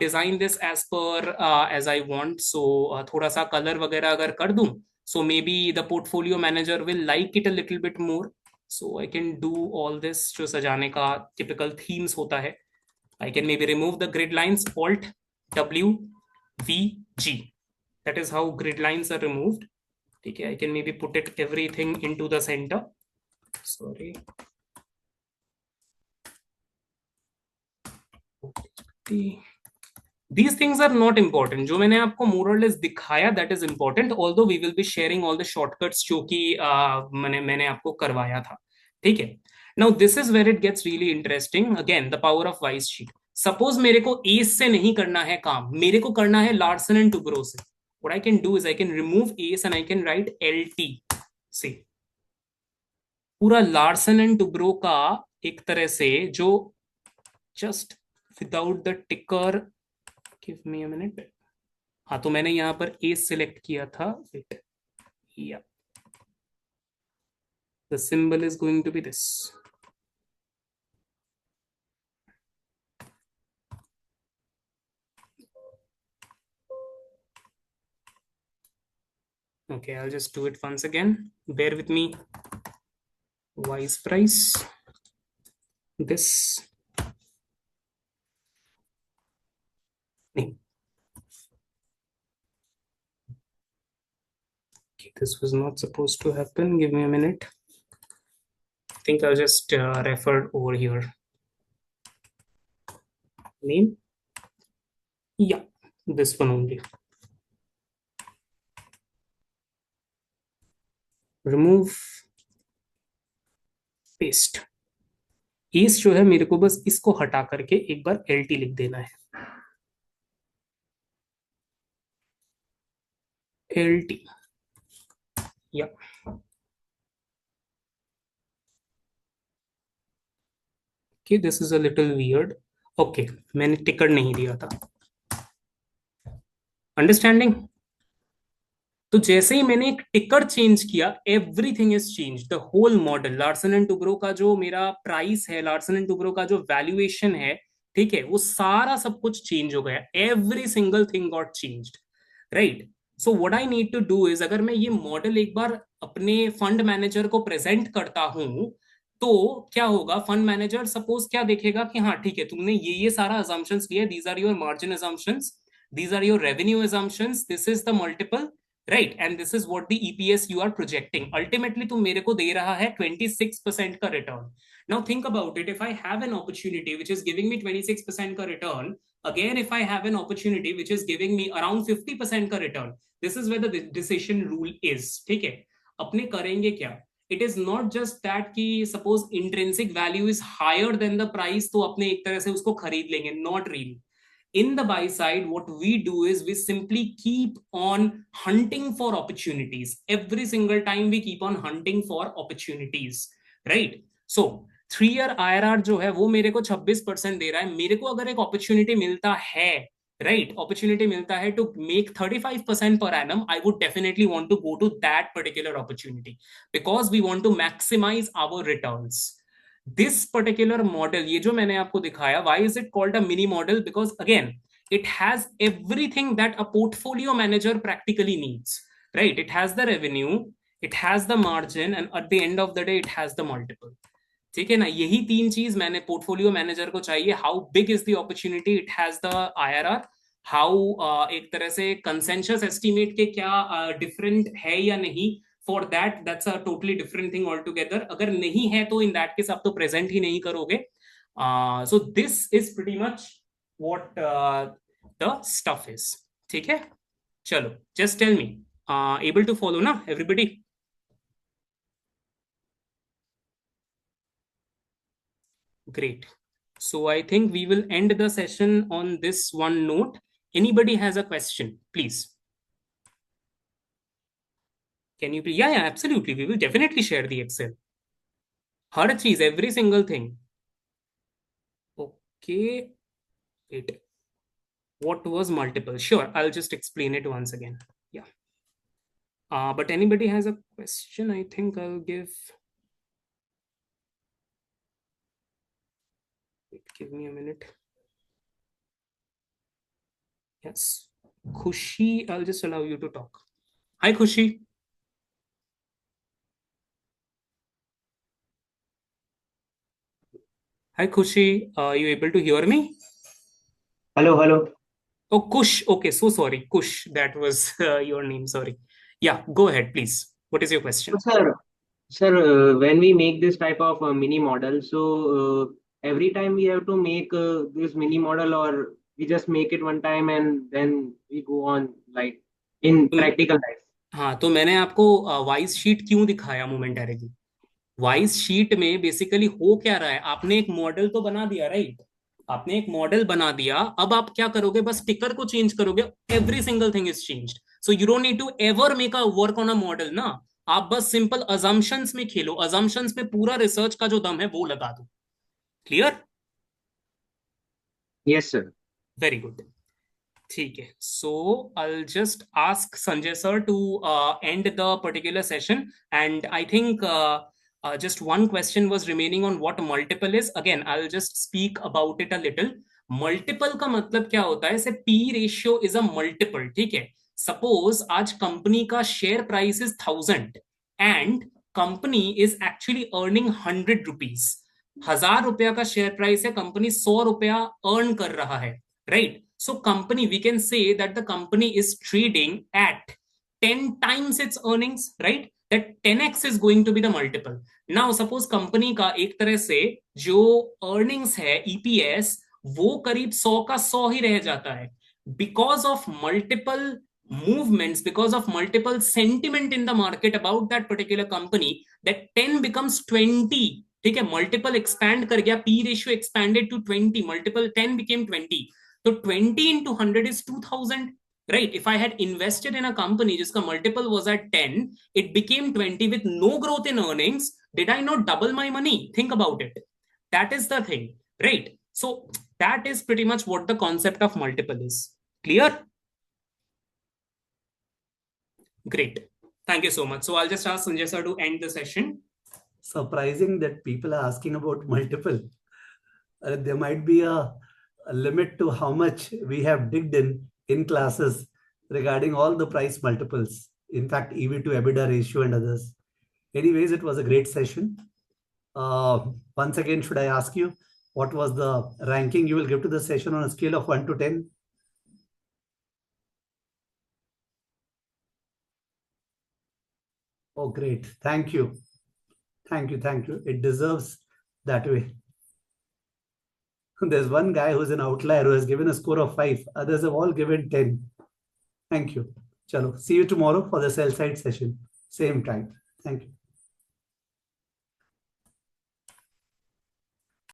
design this as per as I want. So थोड़ा सा कलर वगैरह अगर कर दूं, so maybe the portfolio manager will like it a little bit more. So I can do all this जो सजाने का typical themes होता है. I can maybe remove the grid lines, Alt W V G. That is how grid lines are removed. ठीक है, I can maybe put it everything into the center. Sorry. These things are not important. जो मैंने आपको more or less दिखाया, that is important. Although we will be sharing all the shortcuts जो कि मैंने आपको करवाया था. ठीक है. Now this is where it gets really interesting. Again, the power of wise sheet. Suppose मेरे को एस से नहीं करना है काम, मेरे को करना है लार्सन एंड टुब्रो से. What I can do is I can remove ace and I can write LT. See, पूरा लार्सन एंड टुब्रो का एक तरह से जो just without the ticker, give me a minute. हाँ, तो मैंने यहाँ पर ace select किया था. Wait, yeah. The symbol is going to be this. Okay, I'll just do it once again. Bear with me. Wise price. This. Name. Okay, this was not supposed to happen. Give me a minute. I think I'll just refer over here. Name. Yeah, this one only. Remove. Paste. इस जो है मेरे को बस इसको हटा करके एक बार LT लिख देना है. LT. Yeah. Okay, this is a little weird. Okay, मैंने टिकर नहीं दिया था. Understanding? तो जैसे ही मैंने एक टिकर चेंज किया, everything is change. The whole model, Larsen and Toubro का जो मेरा प्राइस है, लार्सन एंड टुब्रो का जो वैल्यूएशन है, ठीक है, वो सारा सब कुछ चेंज हो गया. Every single thing got changed, right? So what I need to do is, अगर मैं ये मॉडल एक बार अपने फंड मैनेजर को प्रेजेंट करता हूं, तो क्या होगा? फंड मैनेजर सपोज क्या देखेगा कि हाँ ठीक है, तुमने ये सारा assumptions लिया, these are your margin assumptions, these are your revenue assumptions, this is the multiple, right, and this is what the EPS you are projecting. Ultimately तुम मेरे को दे रहा है 26% का return. Now think about it, if I have an opportunity which is giving me 26% का return, again if I have an opportunity which is giving me around 50% का return, this is where the decision rule is. ठीक है, अपने करेंगे क्या? It is not just that कि suppose intrinsic value is higher than the price, तो अपने एक तरह से उसको खरीद लेंगे. Not really. In the buy side, what we do is we simply keep on hunting for opportunities. Every single time we keep on hunting for opportunities, right? So 3-year IRR जो है वो मेरे को 26% दे रहा है. मेरे को अगर एक opportunity मिलता है, right, opportunity मिलता है to make 35% per annum, I would definitely want to go to that particular opportunity because we want to maximize our returns. This particular model, ये जो मैंने आपको दिखाया, why is it called a mini model? Because again, it has everything that a portfolio manager practically needs, right? It has the revenue, it has the margin, and at the end of the day, it has the multiple. ठीक है ना? यही तीन चीज मैंने portfolio manager को चाहिए. How big is the opportunity, it has the IRR, how एक तरह से कंसेंसस एस्टिमेट के क्या डिफरेंट है या नहीं. For that, that's a totally different thing altogether. अगर नहीं है तो in that case आप तो present ही नहीं करोगे. So this is pretty much what the stuff is. ठीक है, चलो, just tell me, able to follow ना everybody? Great. So I think we will end the session on this one note. Anybody has a question, please? Can you please? Yeah, absolutely. We will definitely share the Excel. हर चीज, every single thing. Okay. Wait. What was multiple? Sure, I'll just explain it once again. Yeah. But anybody has a question? I think I'll give. Wait, give me a minute. Yes. Khushi, I'll just allow you to talk. Hi, Khushi. Hi, Khushi. Are you able to hear me? Hello. Oh, Kush. Okay, so sorry. Kush, that was your name. Sorry. Yeah, go ahead, please. What is your question? So, sir, when we make this type of mini model, so every time we have to make this mini model, or we just make it one time and then we go on like in practical life. हाँ, तो मैंने आपको wise sheet क्यों दिखाया momentarily? Wise sheet में basically हो क्या रहा है, आपने एक मॉडल तो बना दिया, राइट? आपने एक मॉडल बना दिया, अब आप क्या करोगे, बस टिकर को चेंज करोगे, every single thing is changed. So you don't need to ever make a work on a model ना, आप बस सिंपल अजम्पशंस में खेलो, अजम्पशंस में पूरा रिसर्च का जो दम है वो लगा दो। Clear? Yes, sir. Very good. ठीक है, so I just ask Sanjay sir to end the particular session, and I think just one question was remaining on what multiple is. Again, I'll just speak about it a little. Multiple का मतलब क्या होता है? से P ratio is a multiple, ठीक है? Suppose आज company का share price is 1000 and company is actually earning 100 rupees. 1000 रुपया का शेयर प्राइस है, कंपनी 100 रुपया अर्न कर रहा है, right? So company, we can say that the company is trading at 10 times its earnings, right? That 10x is going to be the multiple. Now suppose company का एक तरह से जो earnings है EPS वो करीब 100 का 100 ही रह जाता है, because of multiple movements, because of multiple sentiment in the market about that particular company, that 10 becomes 20. ठीक है, multiple expand कर गया, P ratio expanded to 20, multiple 10 became 20. So 20 into 100 is 2000, right? If I had invested in a company jiska multiple was at 10, it became 20 with no growth in earnings. Did I not double my money? Think about it. That is the thing, right? So that is pretty much what the concept of multiple is. Clear? Great. Thank you so much. So I'll just ask Sanjay sir to end the session. Surprising that people are asking about multiple. There might be a limit to how much we have digged in classes regarding all the price multiples. In fact, EV to EBITDA ratio and others. Anyways, it was a great session. Once again, should I ask you, what was the ranking you will give to the session on a scale of 1 to 10? Oh, great. Thank you. Thank you. Thank you. It deserves that way. There's one guy who's an outlier who has given a score of 5. Others have all given 10. Thank you. Chalo. See you tomorrow for the sell side session. Same time. Thank you.